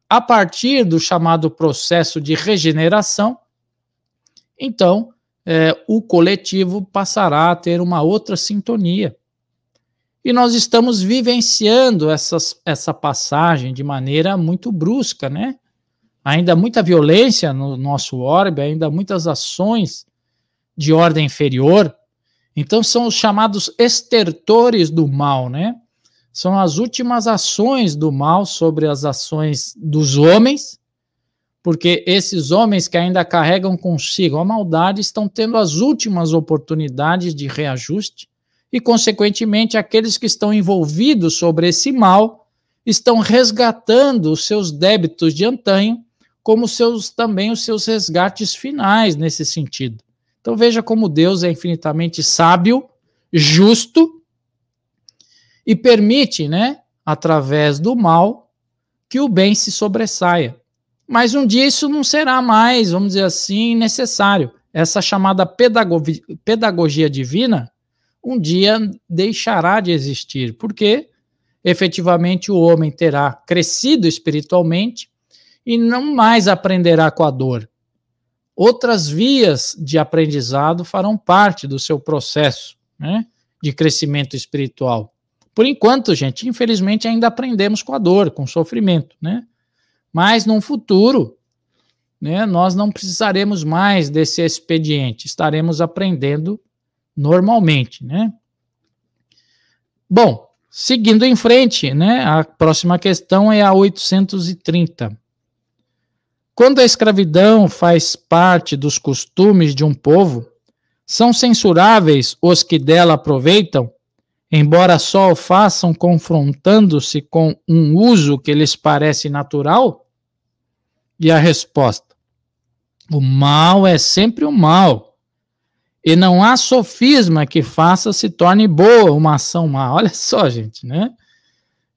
A partir do chamado processo de regeneração, então, o coletivo passará a ter uma outra sintonia. E nós estamos vivenciando essa passagem de maneira muito brusca, né? Ainda muita violência no nosso orbe, ainda muitas ações de ordem inferior. Então são os chamados estertores do mal, né? São as últimas ações do mal sobre as ações dos homens, porque esses homens que ainda carregam consigo a maldade estão tendo as últimas oportunidades de reajuste e, consequentemente, aqueles que estão envolvidos sobre esse mal estão resgatando os seus débitos de antanho, como também os seus resgates finais nesse sentido. Então veja como Deus é infinitamente sábio, justo e permite, né, através do mal, que o bem se sobressaia. Mas um dia isso não será mais, vamos dizer assim, necessário. Essa chamada pedagogia divina, um dia deixará de existir, porque efetivamente o homem terá crescido espiritualmente e não mais aprenderá com a dor. Outras vias de aprendizado farão parte do seu processo, né, de crescimento espiritual. Por enquanto, gente, infelizmente ainda aprendemos com a dor, com o sofrimento, né? Mas num futuro, né, nós não precisaremos mais desse expediente, estaremos aprendendo normalmente, né? Bom, seguindo em frente, né, a próxima questão é a 830. Quando a escravidão faz parte dos costumes de um povo, são censuráveis os que dela aproveitam, embora só o façam confrontando-se com um uso que lhes parece natural? E a resposta: o mal é sempre o mal, e não há sofisma que faça se torne boa uma ação má. Olha só, gente, né?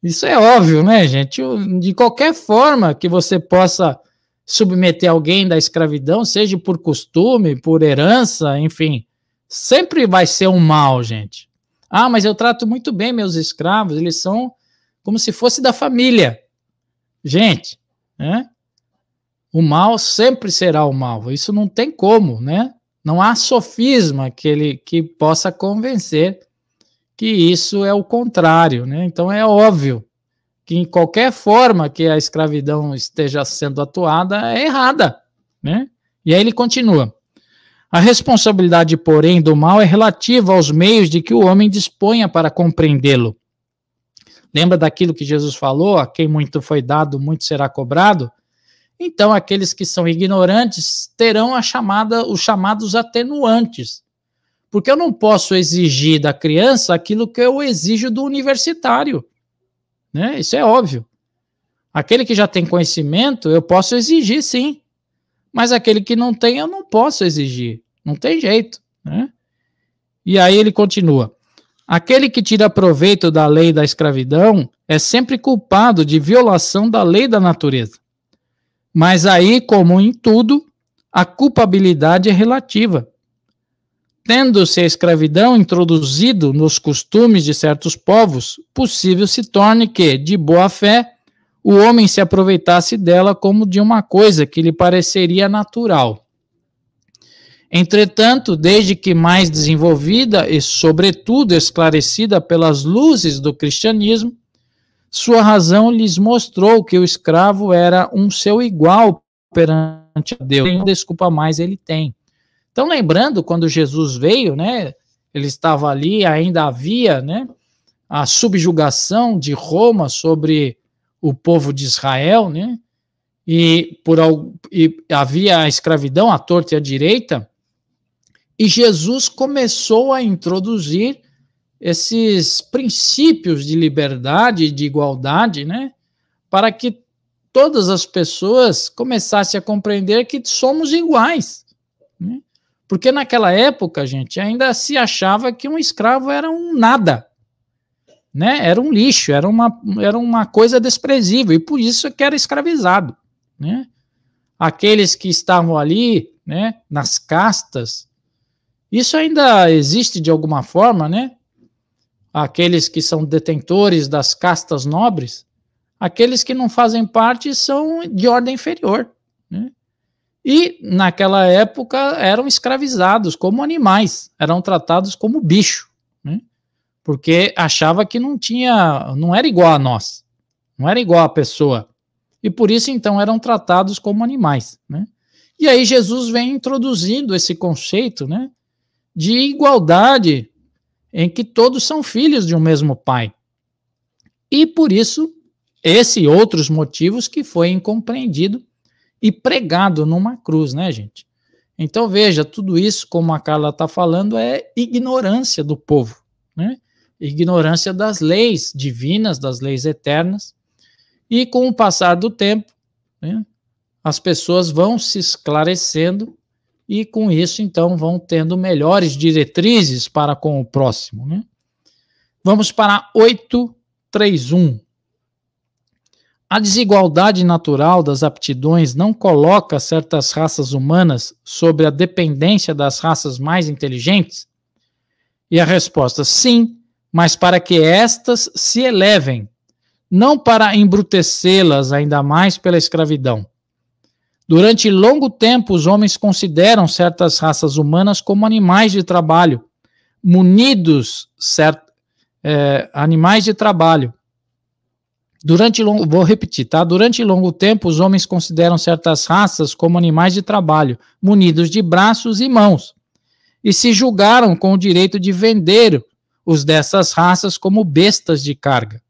Isso é óbvio, né, gente? De qualquer forma que você possa submeter alguém da escravidão, seja por costume, por herança, enfim, sempre vai ser um mal, gente. Ah, mas eu trato muito bem meus escravos, eles são como se fosse da família. Gente, né? O mal sempre será o mal, isso não tem como, né? Não há sofisma que possa convencer que isso é o contrário, né? Então é óbvio que em qualquer forma que a escravidão esteja sendo atuada é errada, né? E aí ele continua: a responsabilidade, porém, do mal é relativa aos meios de que o homem disponha para compreendê-lo. Lembra daquilo que Jesus falou? A quem muito foi dado, muito será cobrado? Então, aqueles que são ignorantes terão os chamados atenuantes. Porque eu não posso exigir da criança aquilo que eu exijo do universitário, né? Isso é óbvio. Aquele que já tem conhecimento, eu posso exigir, sim. Mas aquele que não tem, eu não posso exigir. Não tem jeito, né? E aí ele continua: aquele que tira proveito da lei da escravidão é sempre culpado de violação da lei da natureza. Mas aí, como em tudo, a culpabilidade é relativa. Tendo-se a escravidão introduzido nos costumes de certos povos, possível se torne que, de boa fé, o homem se aproveitasse dela como de uma coisa que lhe pareceria natural. Entretanto, desde que mais desenvolvida e, sobretudo, esclarecida pelas luzes do cristianismo, sua razão lhes mostrou que o escravo era um seu igual perante a Deus. Nenhuma desculpa mais ele tem. Então, lembrando, quando Jesus veio, né, ele estava ali, ainda havia, né, a subjugação de Roma sobre o povo de Israel, né, e havia a escravidão à torta e à direita, e Jesus começou a introduzir esses princípios de liberdade e de igualdade, né, para que todas as pessoas começassem a compreender que somos iguais, né? Porque naquela época, gente, ainda se achava que um escravo era um nada, né? Era um lixo, era uma coisa desprezível, e por isso que era escravizado, né? Aqueles que estavam ali, né, nas castas, isso ainda existe de alguma forma, né? Aqueles que são detentores das castas nobres, aqueles que não fazem parte são de ordem inferior, né? E naquela época eram escravizados como animais, eram tratados como bicho, né? Porque achava que não era igual a nós, não era igual a pessoa, e por isso então eram tratados como animais, né? E aí Jesus vem introduzindo esse conceito, né, de igualdade, em que todos são filhos de um mesmo pai. E por isso, esse e outros motivos que foi incompreendido e pregado numa cruz, né, gente? Então, veja, tudo isso, como a Carla está falando, é ignorância do povo, né? Ignorância das leis divinas, das leis eternas. E com o passar do tempo, né, as pessoas vão se esclarecendo e com isso, então, vão tendo melhores diretrizes para com o próximo, né? Vamos para 831. A desigualdade natural das aptidões não coloca certas raças humanas sobre a dependência das raças mais inteligentes? E a resposta, sim, mas para que estas se elevem, não para embrutecê-las ainda mais pela escravidão. Durante longo tempo, os homens consideram certas raças humanas como animais de trabalho, animais de trabalho. Vou repetir, tá? Durante longo tempo, os homens consideram certas raças como animais de trabalho, munidos de braços e mãos, e se julgaram com o direito de vender os dessas raças como bestas de carga.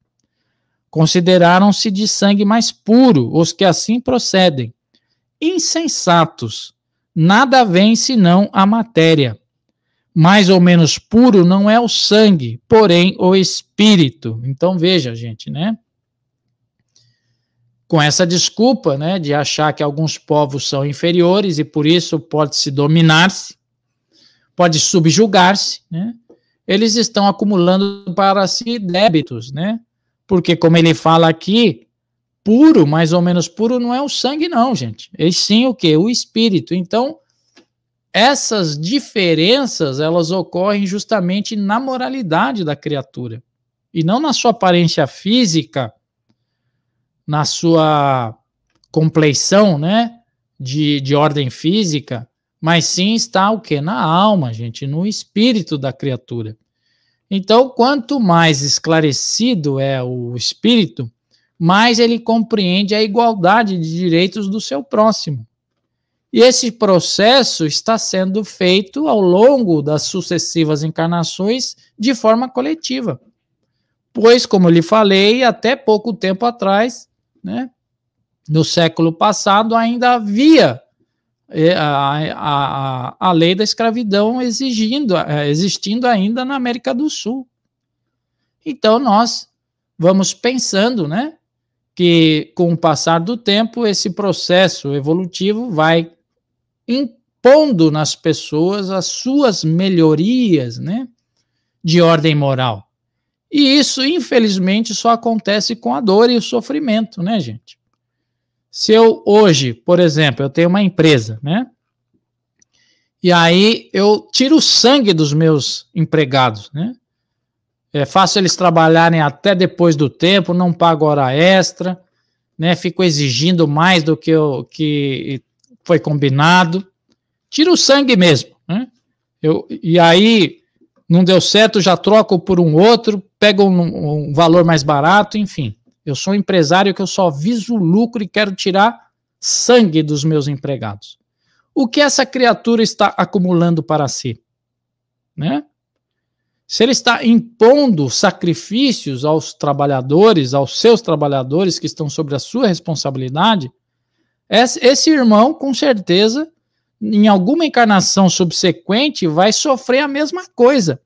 Consideraram-se de sangue mais puro os que assim procedem. Insensatos, nada vem senão a matéria. Mais ou menos puro não é o sangue, porém o espírito. Então veja, gente, né? Com essa desculpa, né, de achar que alguns povos são inferiores e por isso pode-se dominar-se, pode subjugar-se, né? Eles estão acumulando para si débitos, né? Porque como ele fala aqui, puro, mais ou menos puro, não é o sangue não, gente. E sim o quê? O espírito. Então, essas diferenças, elas ocorrem justamente na moralidade da criatura. E não na sua aparência física, na sua compleição, né? De ordem física, mas sim está o quê? Na alma, gente, no espírito da criatura. Então, quanto mais esclarecido é o espírito, mais ele compreende a igualdade de direitos do seu próximo. E esse processo está sendo feito ao longo das sucessivas encarnações de forma coletiva. Pois, como eu lhe falei, até pouco tempo atrás, né, no século passado, ainda havia a lei da escravidão existindo ainda na América do Sul. Então, nós vamos pensando, né, que com o passar do tempo, esse processo evolutivo vai impondo nas pessoas as suas melhorias, né, de ordem moral. E isso, infelizmente, só acontece com a dor e o sofrimento, né, gente? Se eu hoje, por exemplo, eu tenho uma empresa, né? E aí eu tiro o sangue dos meus empregados, né? Faço eles trabalharem até depois do tempo, não pago hora extra, né? Fico exigindo mais do que o que foi combinado. Tiro o sangue mesmo, né? E aí não deu certo, já troco por um outro, pego um valor mais barato, enfim. Eu sou um empresário que eu só viso lucro e quero tirar sangue dos meus empregados. O que essa criatura está acumulando para si? Né? Se ele está impondo sacrifícios aos trabalhadores, aos seus trabalhadores que estão sob a sua responsabilidade, esse irmão, com certeza, em alguma encarnação subsequente, vai sofrer a mesma coisa.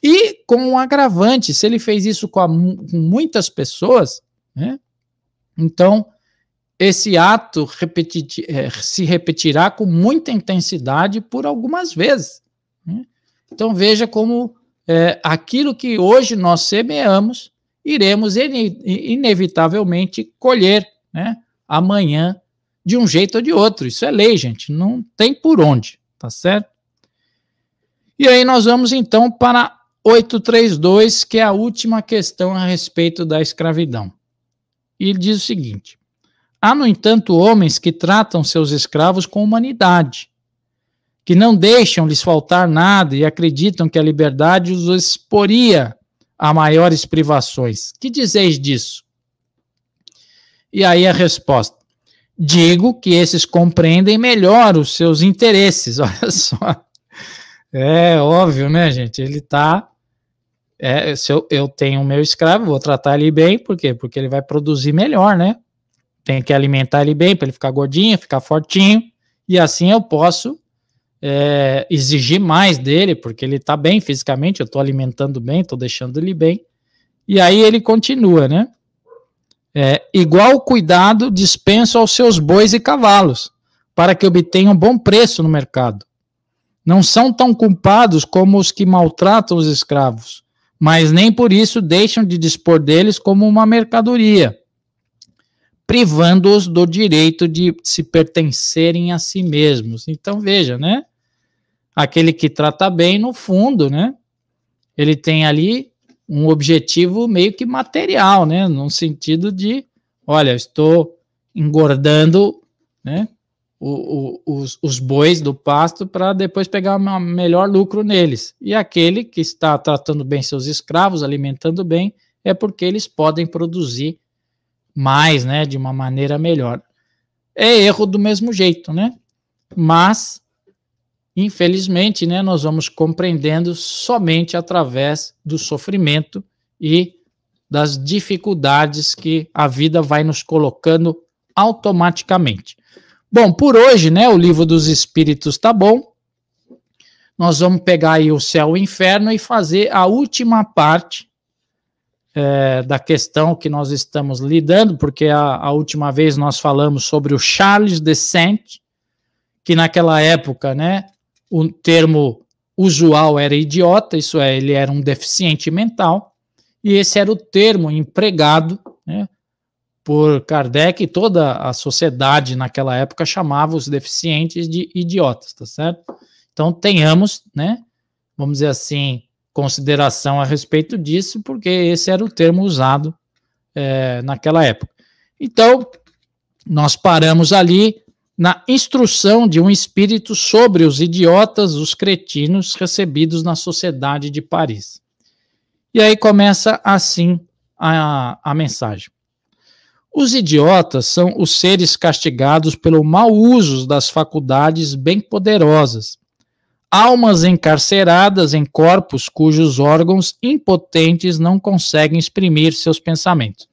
E com um agravante, se ele fez isso com muitas pessoas, né? Então, esse ato se repetirá com muita intensidade por algumas vezes. Né? Então, veja como aquilo que hoje nós semeamos, iremos inevitavelmente colher, né, amanhã, de um jeito ou de outro. Isso é lei, gente, não tem por onde, tá certo? E aí nós vamos, então, para 832, que é a última questão a respeito da escravidão. E ele diz o seguinte: há, no entanto, homens que tratam seus escravos com humanidade, que não deixam lhes faltar nada e acreditam que a liberdade os exporia a maiores privações. Que dizeis disso? E aí a resposta: digo que esses compreendem melhor os seus interesses. Olha só. É óbvio, né, gente? Ele está... se eu tenho o meu escravo, vou tratar ele bem, por quê? Porque ele vai produzir melhor, né? Tem que alimentar ele bem para ele ficar gordinho, ficar fortinho, e assim eu posso exigir mais dele, porque ele está bem fisicamente, eu estou alimentando bem, estou deixando ele bem. E aí ele continua, né? igual cuidado dispenso aos seus bois e cavalos, para que obtenham bom preço no mercado. Não são tão culpados como os que maltratam os escravos, mas nem por isso deixam de dispor deles como uma mercadoria, privando-os do direito de se pertencerem a si mesmos. Então veja, né? Aquele que trata bem, no fundo, né? Ele tem ali um objetivo meio que material, né? No sentido de, olha, estou engordando, né? Os bois do pasto para depois pegar um melhor lucro neles. E aquele que está tratando bem seus escravos, alimentando bem, é porque eles podem produzir mais, né, de uma maneira melhor. É erro do mesmo jeito, né? Mas, infelizmente, né, nós vamos compreendendo somente através do sofrimento e das dificuldades que a vida vai nos colocando automaticamente. Bom, por hoje, né, o Livro dos Espíritos tá bom. Nós vamos pegar aí o céu e o inferno e fazer a última parte da questão que nós estamos lidando, porque a última vez nós falamos sobre o Charles de Saint, que naquela época, né, o termo usual era idiota, isso é, ele era um deficiente mental, e esse era o termo empregado, né, por Kardec, e toda a sociedade naquela época chamava os deficientes de idiotas, tá certo? Então tenhamos, né, vamos dizer assim, consideração a respeito disso, porque esse era o termo usado naquela época. Então, nós paramos ali na instrução de um espírito sobre os idiotas, os cretinos recebidos na sociedade de Paris. E aí começa assim a mensagem. Os idiotas são os seres castigados pelo mau uso das faculdades bem poderosas, almas encarceradas em corpos cujos órgãos impotentes não conseguem exprimir seus pensamentos.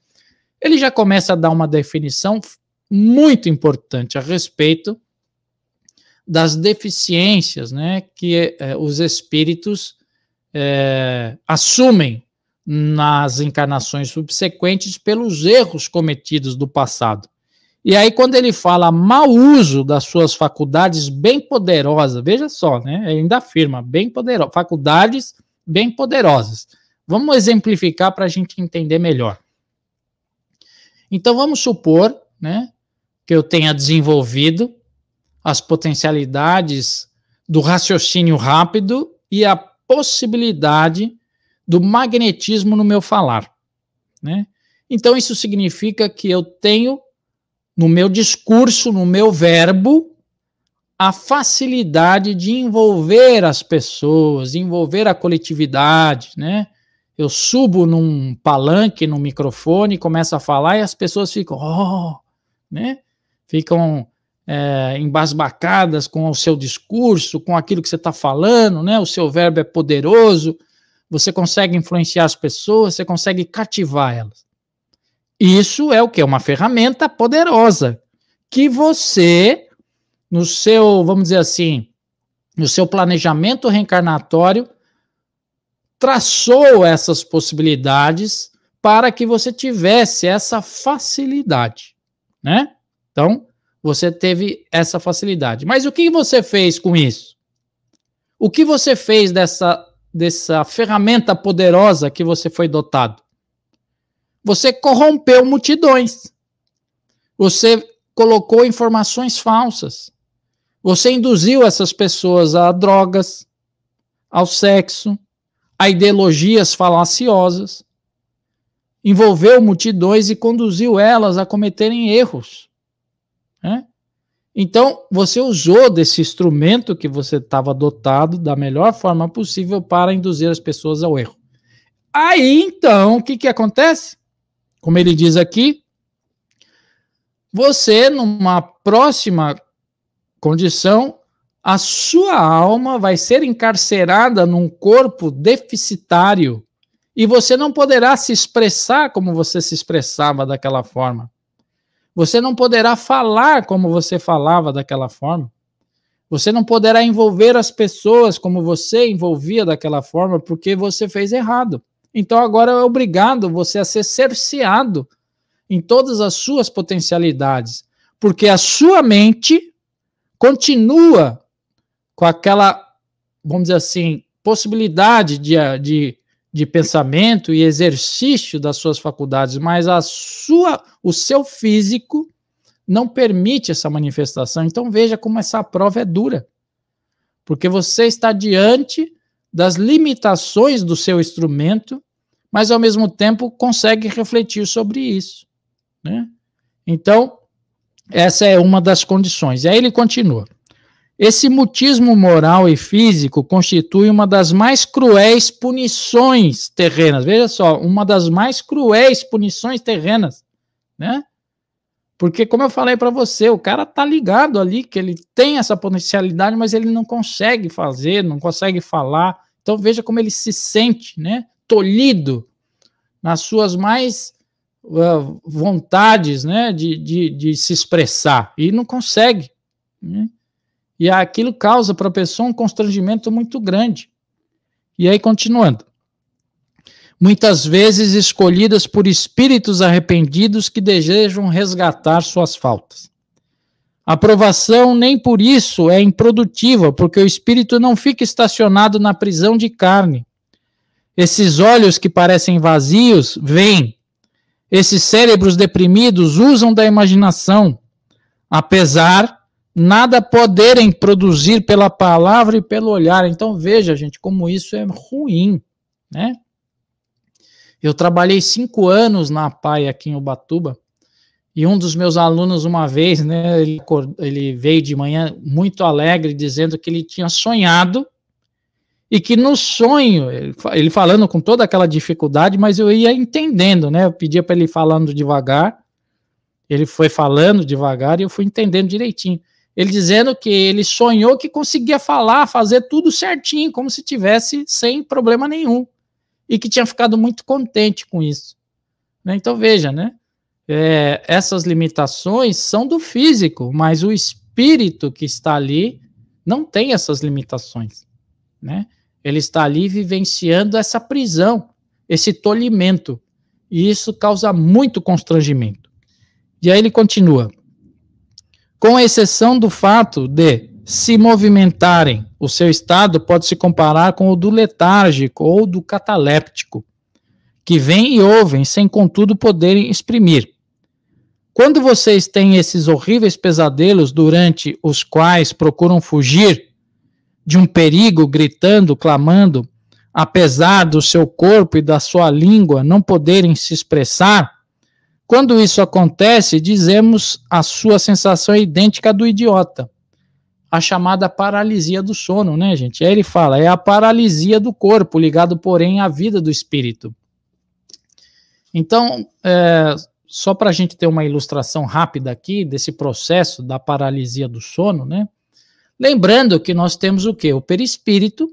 Ele já começa a dar uma definição muito importante a respeito das deficiências, né, que os espíritos assumem nas encarnações subsequentes pelos erros cometidos do passado. E aí, quando ele fala mau uso das suas faculdades bem poderosas, veja só, né? Ele ainda afirma bem poderosas, faculdades bem poderosas. Vamos exemplificar para a gente entender melhor. Então, vamos supor, né, que eu tenha desenvolvido as potencialidades do raciocínio rápido e a possibilidade do magnetismo no meu falar, né? Então, isso significa que eu tenho no meu discurso, no meu verbo, a facilidade de envolver as pessoas, envolver a coletividade, né? Eu subo num palanque, num microfone, começo a falar e as pessoas ficam, né? Ficam embasbacadas com o seu discurso, com aquilo que você está falando, né? O seu verbo é poderoso, você consegue influenciar as pessoas, você consegue cativar elas. Isso é o quê? Uma ferramenta poderosa que você, no seu, vamos dizer assim, no seu planejamento reencarnatório, traçou essas possibilidades para que você tivesse essa facilidade, né? Então, você teve essa facilidade. Mas o que você fez com isso? O que você fez dessa ferramenta poderosa que você foi dotado? Você corrompeu multidões. Você colocou informações falsas. Você induziu essas pessoas a drogas, ao sexo, a ideologias falaciosas. Envolveu multidões e conduziu elas a cometerem erros, né? Então, você usou desse instrumento que você estava dotado da melhor forma possível para induzir as pessoas ao erro. Aí, então, o que acontece? Como ele diz aqui, você, numa próxima condição, a sua alma vai ser encarcerada num corpo deficitário e você não poderá se expressar como você se expressava daquela forma. Você não poderá falar como você falava daquela forma. Você não poderá envolver as pessoas como você envolvia daquela forma porque você fez errado. Então agora é obrigado você a ser cerceado em todas as suas potencialidades, porque a sua mente continua com aquela, vamos dizer assim, possibilidade de pensamento e exercício das suas faculdades, mas o seu físico não permite essa manifestação. Então veja como essa prova é dura, porque você está diante das limitações do seu instrumento, mas ao mesmo tempo consegue refletir sobre isso, né? Então, essa é uma das condições. E aí ele continua. Esse mutismo moral e físico constitui uma das mais cruéis punições terrenas. Veja só, uma das mais cruéis punições terrenas, né? Porque, como eu falei para você, o cara tá ligado ali que ele tem essa potencialidade, mas ele não consegue fazer, não consegue falar. Então veja como ele se sente, né? Tolhido nas suas mais vontades, né? De se expressar e não consegue, né? E aquilo causa para a pessoa um constrangimento muito grande. E aí, continuando. Muitas vezes escolhidas por espíritos arrependidos que desejam resgatar suas faltas. A aprovação nem por isso é improdutiva, porque o espírito não fica estacionado na prisão de carne. Esses olhos que parecem vazios, veem. Esses cérebros deprimidos usam da imaginação, apesar nada poderem produzir pela palavra e pelo olhar. Então veja, gente, como isso é ruim, né? Eu trabalhei 5 anos na APAE aqui em Ubatuba, e um dos meus alunos uma vez, né, ele veio de manhã muito alegre, dizendo que ele tinha sonhado, e que no sonho, ele falando com toda aquela dificuldade, mas eu ia entendendo, né? Eu pedia para ele ir falando devagar, ele foi falando devagar e eu fui entendendo direitinho. Ele dizendo que ele sonhou que conseguia falar, fazer tudo certinho, como se tivesse sem problema nenhum. E que tinha ficado muito contente com isso. Né? Então veja, né? Essas limitações são do físico, mas o espírito que está ali não tem essas limitações. Né? Ele está ali vivenciando essa prisão, esse tolhimento. E isso causa muito constrangimento. E aí ele continua. Com exceção do fato de se movimentarem, o seu estado pode se comparar com o do letárgico ou do cataléptico, que vêm e ouvem sem, contudo, poderem exprimir. Quando vocês têm esses horríveis pesadelos durante os quais procuram fugir de um perigo, gritando, clamando, apesar do seu corpo e da sua língua não poderem se expressar, quando isso acontece, dizemos a sua sensação é idêntica à do idiota. A chamada paralisia do sono, né, gente? Aí ele fala, é a paralisia do corpo, ligado, porém, à vida do espírito. Então, só para a gente ter uma ilustração rápida aqui desse processo da paralisia do sono, né? Lembrando que nós temos o quê? O perispírito,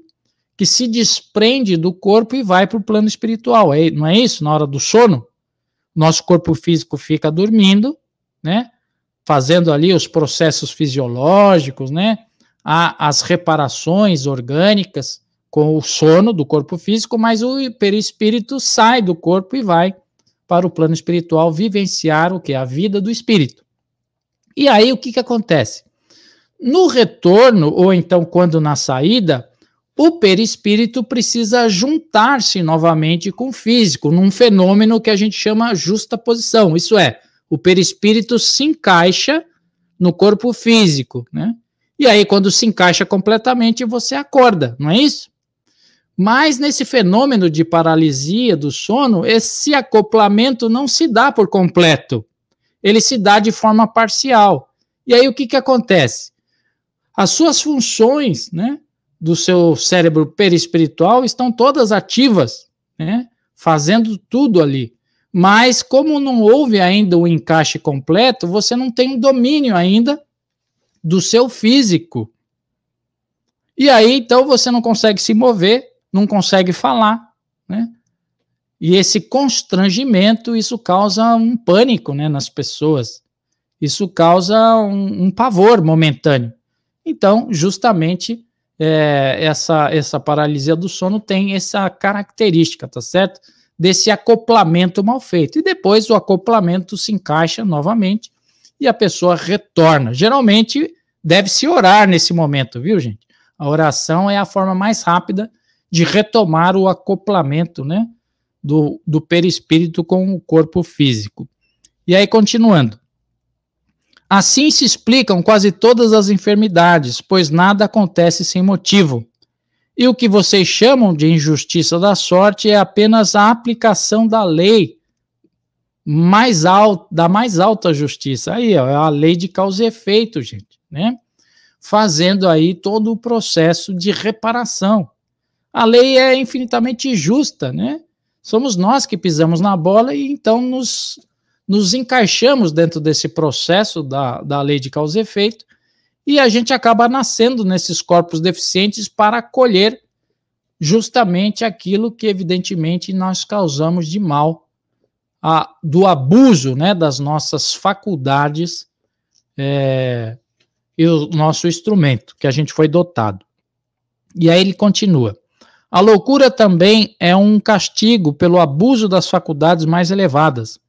que se desprende do corpo e vai para o plano espiritual. Não é isso? Na hora do sono? Nosso corpo físico fica dormindo, né? Fazendo ali os processos fisiológicos, né? As reparações orgânicas com o sono do corpo físico, mas o perispírito sai do corpo e vai para o plano espiritual vivenciar o quê? A vida do espírito. E aí o que acontece? No retorno, ou então quando na saída, o perispírito precisa juntar-se novamente com o físico, num fenômeno que a gente chama justaposição. Isso é, o perispírito se encaixa no corpo físico, né? E aí, quando se encaixa completamente, você acorda, não é isso? Mas nesse fenômeno de paralisia do sono, esse acoplamento não se dá por completo. Ele se dá de forma parcial. E aí, o que acontece? As suas funções, né, do seu cérebro perispiritual estão todas ativas, né, fazendo tudo ali. Mas como não houve ainda o encaixe completo, você não tem um domínio ainda do seu físico. E aí, então, você não consegue se mover, não consegue falar, né? E esse constrangimento, isso causa um pânico, né, nas pessoas. Isso causa um pavor momentâneo. Então, justamente, essa paralisia do sono tem essa característica, tá certo? desse acoplamento mal feito. E depois o acoplamento se encaixa novamente e a pessoa retorna. Geralmente deve-se orar nesse momento, viu, gente? A oração é a forma mais rápida de retomar o acoplamento, né, do perispírito com o corpo físico. E aí, continuando. Assim se explicam quase todas as enfermidades, pois nada acontece sem motivo. E o que vocês chamam de injustiça da sorte é apenas a aplicação da lei da mais alta justiça. Aí, ó, é a lei de causa e efeito, gente, né? Fazendo aí todo o processo de reparação. A lei é infinitamente justa, né? Somos nós que pisamos na bola e então nos encaixamos dentro desse processo da lei de causa e efeito e a gente acaba nascendo nesses corpos deficientes para colher justamente aquilo que, evidentemente, nós causamos de mal, do abuso, né, das nossas faculdades e o nosso instrumento, que a gente foi dotado. E aí ele continua. A loucura também é um castigo pelo abuso das faculdades mais elevadas.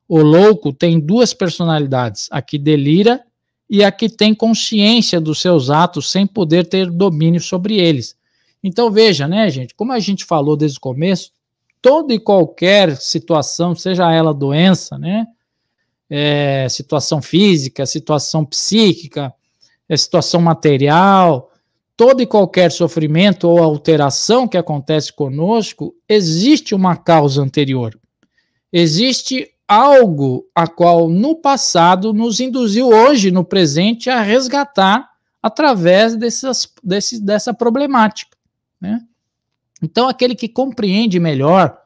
O louco tem duas personalidades, a que delira e a que tem consciência dos seus atos sem poder ter domínio sobre eles. Então veja, né, gente, como a gente falou desde o começo, toda e qualquer situação, seja ela doença, né, situação física, situação psíquica, situação material, todo e qualquer sofrimento ou alteração que acontece conosco, existe uma causa anterior. Existe algo a qual no passado nos induziu hoje, no presente, a resgatar através dessa problemática, né? Então, aquele que compreende melhor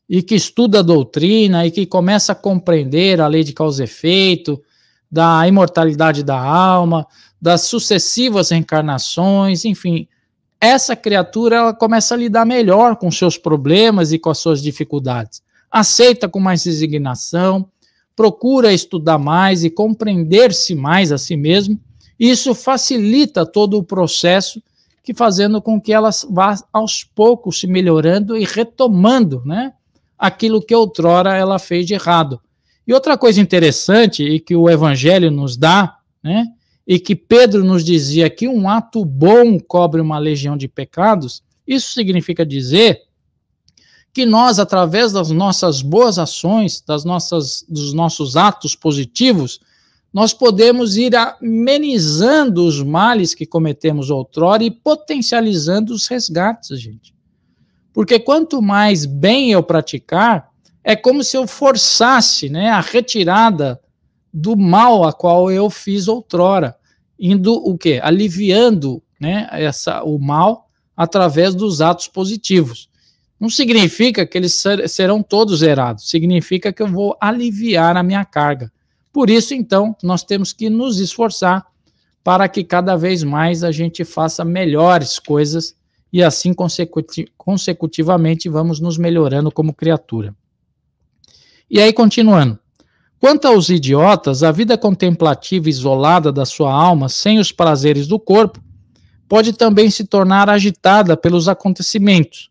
e que estuda a doutrina e que começa a compreender a lei de causa e efeito, da imortalidade da alma, das sucessivas reencarnações, enfim, essa criatura ela começa a lidar melhor com seus problemas e com as suas dificuldades. Aceita com mais resignação, procura estudar mais e compreender-se mais a si mesmo. Isso facilita todo o processo, que fazendo com que ela vá aos poucos se melhorando e retomando, né, aquilo que outrora ela fez de errado. E outra coisa interessante e que o Evangelho nos dá, né, e que Pedro nos dizia que um ato bom cobre uma legião de pecados, isso significa dizer que nós, através das nossas boas ações, dos nossos atos positivos, nós podemos ir amenizando os males que cometemos outrora e potencializando os resgates, gente. Porque quanto mais bem eu praticar, é como se eu forçasse, né, a retirada do mal a qual eu fiz outrora, indo o quê? Aliviando, né, o mal através dos atos positivos. Não significa que eles serão todos zerados, significa que eu vou aliviar a minha carga. Por isso, então, nós temos que nos esforçar para que cada vez mais a gente faça melhores coisas e assim, consecutivamente, vamos nos melhorando como criatura. E aí, continuando. Quanto aos idiotas, a vida contemplativa isolada da sua alma, sem os prazeres do corpo, pode também se tornar agitada pelos acontecimentos,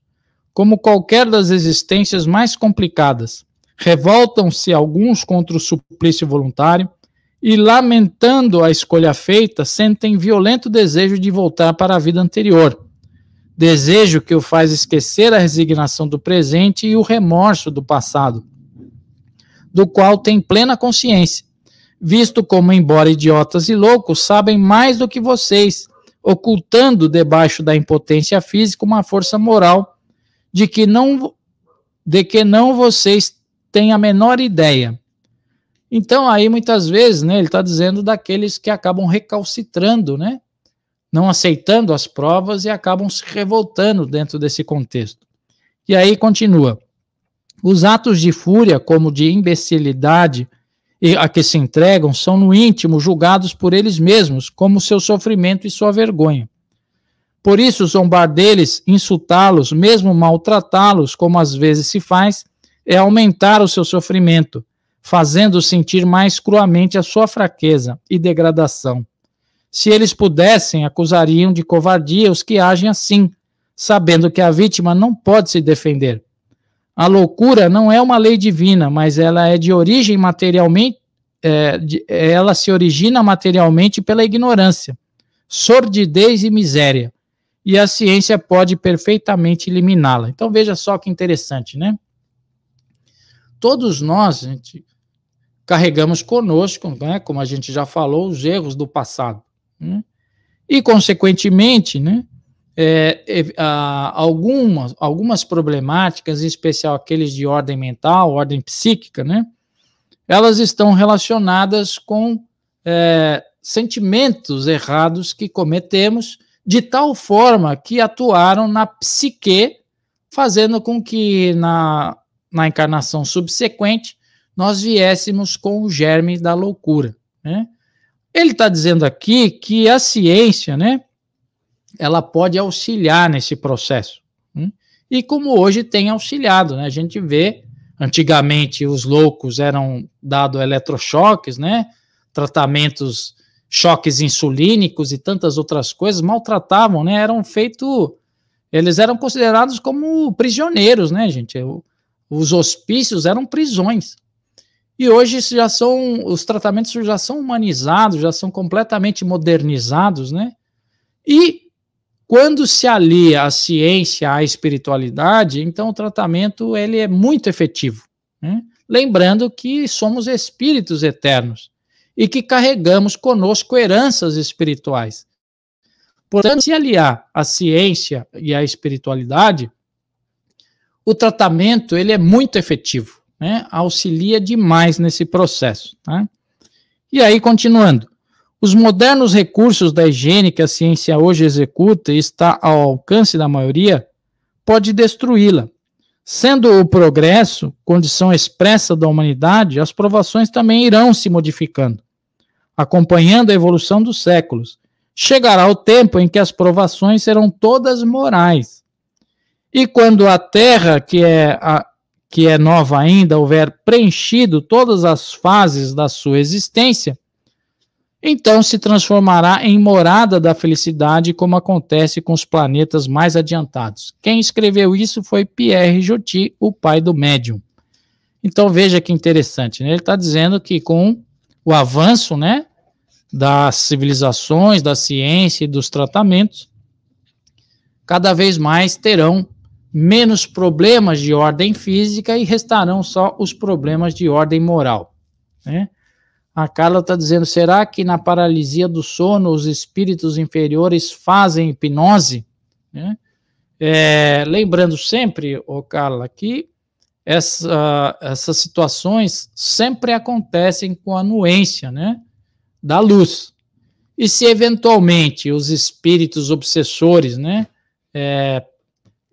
como qualquer das existências mais complicadas. Revoltam-se alguns contra o suplício voluntário e, lamentando a escolha feita, sentem violento desejo de voltar para a vida anterior. Desejo que o faz esquecer a resignação do presente e o remorso do passado, do qual tem plena consciência, visto como, embora idiotas e loucos, sabem mais do que vocês, ocultando debaixo da impotência física uma força moral de que não vocês têm a menor ideia. Então, aí, muitas vezes, né, ele está dizendo daqueles que acabam recalcitrando, né, não aceitando as provas e acabam se revoltando dentro desse contexto. E aí continua. Os atos de fúria, como de imbecilidade a que se entregam, são no íntimo julgados por eles mesmos como seu sofrimento e sua vergonha. Por isso, zombar deles, insultá-los, mesmo maltratá-los, como às vezes se faz, é aumentar o seu sofrimento, fazendo sentir mais cruamente a sua fraqueza e degradação. Se eles pudessem, acusariam de covardia os que agem assim, sabendo que a vítima não pode se defender. a loucura não é uma lei divina, mas ela é de origem materialmente, ela se origina materialmente pela ignorância, sordidez e miséria, e a ciência pode perfeitamente eliminá-la. Então veja só que interessante, né? Todos nós, gente, carregamos conosco, né, como a gente já falou, os erros do passado, né? E, consequentemente, né, algumas problemáticas, em especial aqueles de ordem mental, ordem psíquica, né, elas estão relacionadas com sentimentos errados que cometemos, de tal forma que atuaram na psique, fazendo com que na encarnação subsequente nós viéssemos com o germe da loucura, né? Ele está dizendo aqui que a ciência, né, ela pode auxiliar nesse processo, né? E como hoje tem auxiliado, né? A gente vê, antigamente os loucos eram dados eletrochoques, né, tratamentos, choques insulínicos e tantas outras coisas, maltratavam, né, eles eram considerados como prisioneiros, né, gente? Os hospícios eram prisões. E hoje os tratamentos já são humanizados, já são completamente modernizados, né? E quando se alia a ciência à espiritualidade, então o tratamento ele é muito efetivo, né? Lembrando que somos espíritos eternos e que carregamos conosco heranças espirituais. Portanto, se aliar a ciência e a espiritualidade, o tratamento ele é muito efetivo, né? Auxilia demais nesse processo, tá? E aí, continuando, os modernos recursos da higiene que a ciência hoje executa e está ao alcance da maioria, pode destruí-la. Sendo o progresso condição expressa da humanidade, as provações também irão se modificando, acompanhando a evolução dos séculos. Chegará o tempo em que as provações serão todas morais. E quando a terra, que é nova ainda, houver preenchido todas as fases da sua existência, então se transformará em morada da felicidade, como acontece com os planetas mais adiantados. Quem escreveu isso foi Pierre Joty, o pai do médium. Então veja que interessante, né? Ele está dizendo que com o avanço, né, das civilizações, da ciência e dos tratamentos, cada vez mais terão menos problemas de ordem física e restarão só os problemas de ordem moral, né? A Carla está dizendo, será que na paralisia do sono os espíritos inferiores fazem hipnose? Né? Lembrando sempre, Carla, que essas situações sempre acontecem com a anuência, né, da luz. E se eventualmente os espíritos obsessores, né,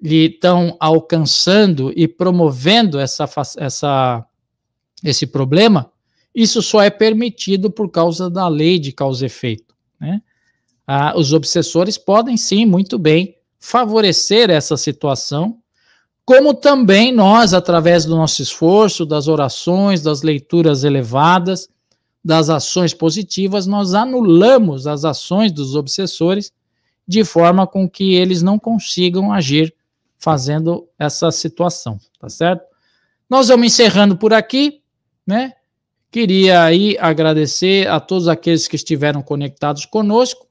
lhe estão alcançando e promovendo esse problema, isso só é permitido por causa da lei de causa e efeito, né? Os obsessores podem, sim, muito bem, favorecer essa situação, como também nós, através do nosso esforço, das orações, das leituras elevadas, das ações positivas, nós anulamos as ações dos obsessores de forma com que eles não consigam agir fazendo essa situação, tá certo? Nós vamos encerrando por aqui, né? Queria aí agradecer a todos aqueles que estiveram conectados conosco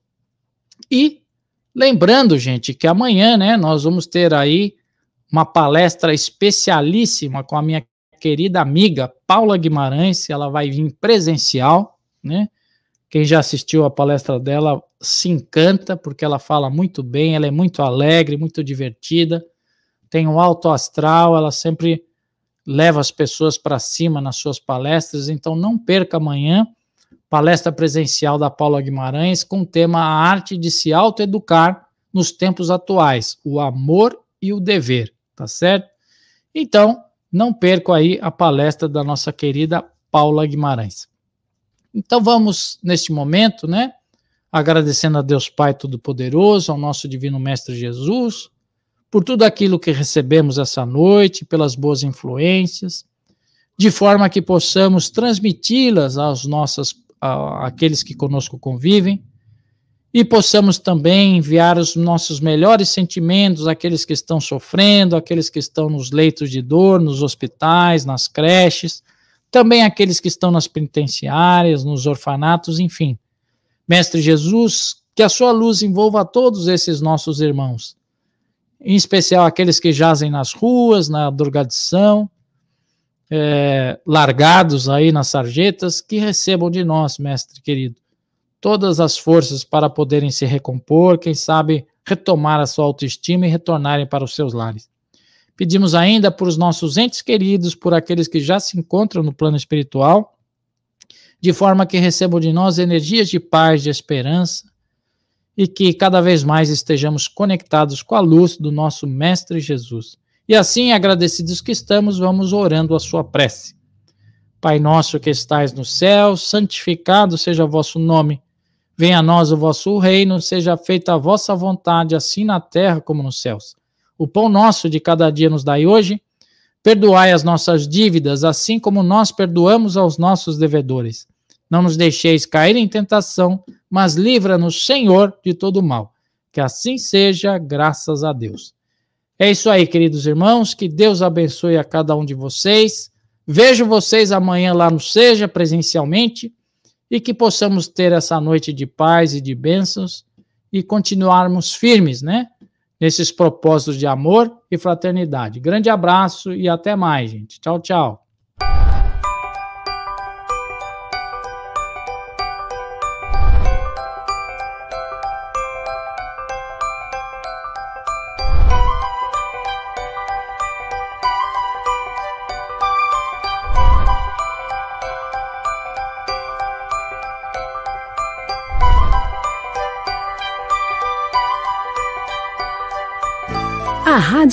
e lembrando, gente, que amanhã, né, nós vamos ter aí uma palestra especialíssima com a minha querida amiga Paula Guimarães, ela vai vir presencial, né? Quem já assistiu a palestra dela se encanta, porque ela fala muito bem, ela é muito alegre, muito divertida, tem um alto astral, ela sempre leva as pessoas para cima nas suas palestras, então não perca amanhã, palestra presencial da Paula Guimarães, com o tema A Arte de se Autoeducar nos Tempos Atuais, o Amor e o Dever, tá certo? Então, não perca aí a palestra da nossa querida Paula Guimarães. Então vamos, neste momento, né, agradecendo a Deus Pai Todo-Poderoso, ao nosso Divino Mestre Jesus, por tudo aquilo que recebemos essa noite, pelas boas influências, de forma que possamos transmiti-las àqueles que conosco convivem, e possamos também enviar os nossos melhores sentimentos àqueles que estão sofrendo, àqueles que estão nos leitos de dor, nos hospitais, nas creches, também aqueles que estão nas penitenciárias, nos orfanatos, enfim. Mestre Jesus, que a sua luz envolva todos esses nossos irmãos, em especial aqueles que jazem nas ruas, na drogadição, largados aí nas sarjetas, que recebam de nós, Mestre querido, todas as forças para poderem se recompor, quem sabe retomar a sua autoestima e retornarem para os seus lares. Pedimos ainda por os nossos entes queridos, por aqueles que já se encontram no plano espiritual, de forma que recebam de nós energias de paz, de esperança, e que cada vez mais estejamos conectados com a luz do nosso Mestre Jesus. E assim, agradecidos que estamos, vamos orando a sua prece. Pai nosso que estais no céu, santificado seja o vosso nome. Venha a nós o vosso reino, seja feita a vossa vontade, assim na terra como nos céus. O pão nosso de cada dia nos dai hoje. Perdoai as nossas dívidas, assim como nós perdoamos aos nossos devedores. Não nos deixeis cair em tentação, mas livra-nos, Senhor, de todo mal. Que assim seja, graças a Deus. É isso aí, queridos irmãos, que Deus abençoe a cada um de vocês. Vejo vocês amanhã lá no Seja, presencialmente, e que possamos ter essa noite de paz e de bênçãos e continuarmos firmes, né? Nesses propósitos de amor e fraternidade. Grande abraço e até mais, gente. Tchau, tchau. A Rádio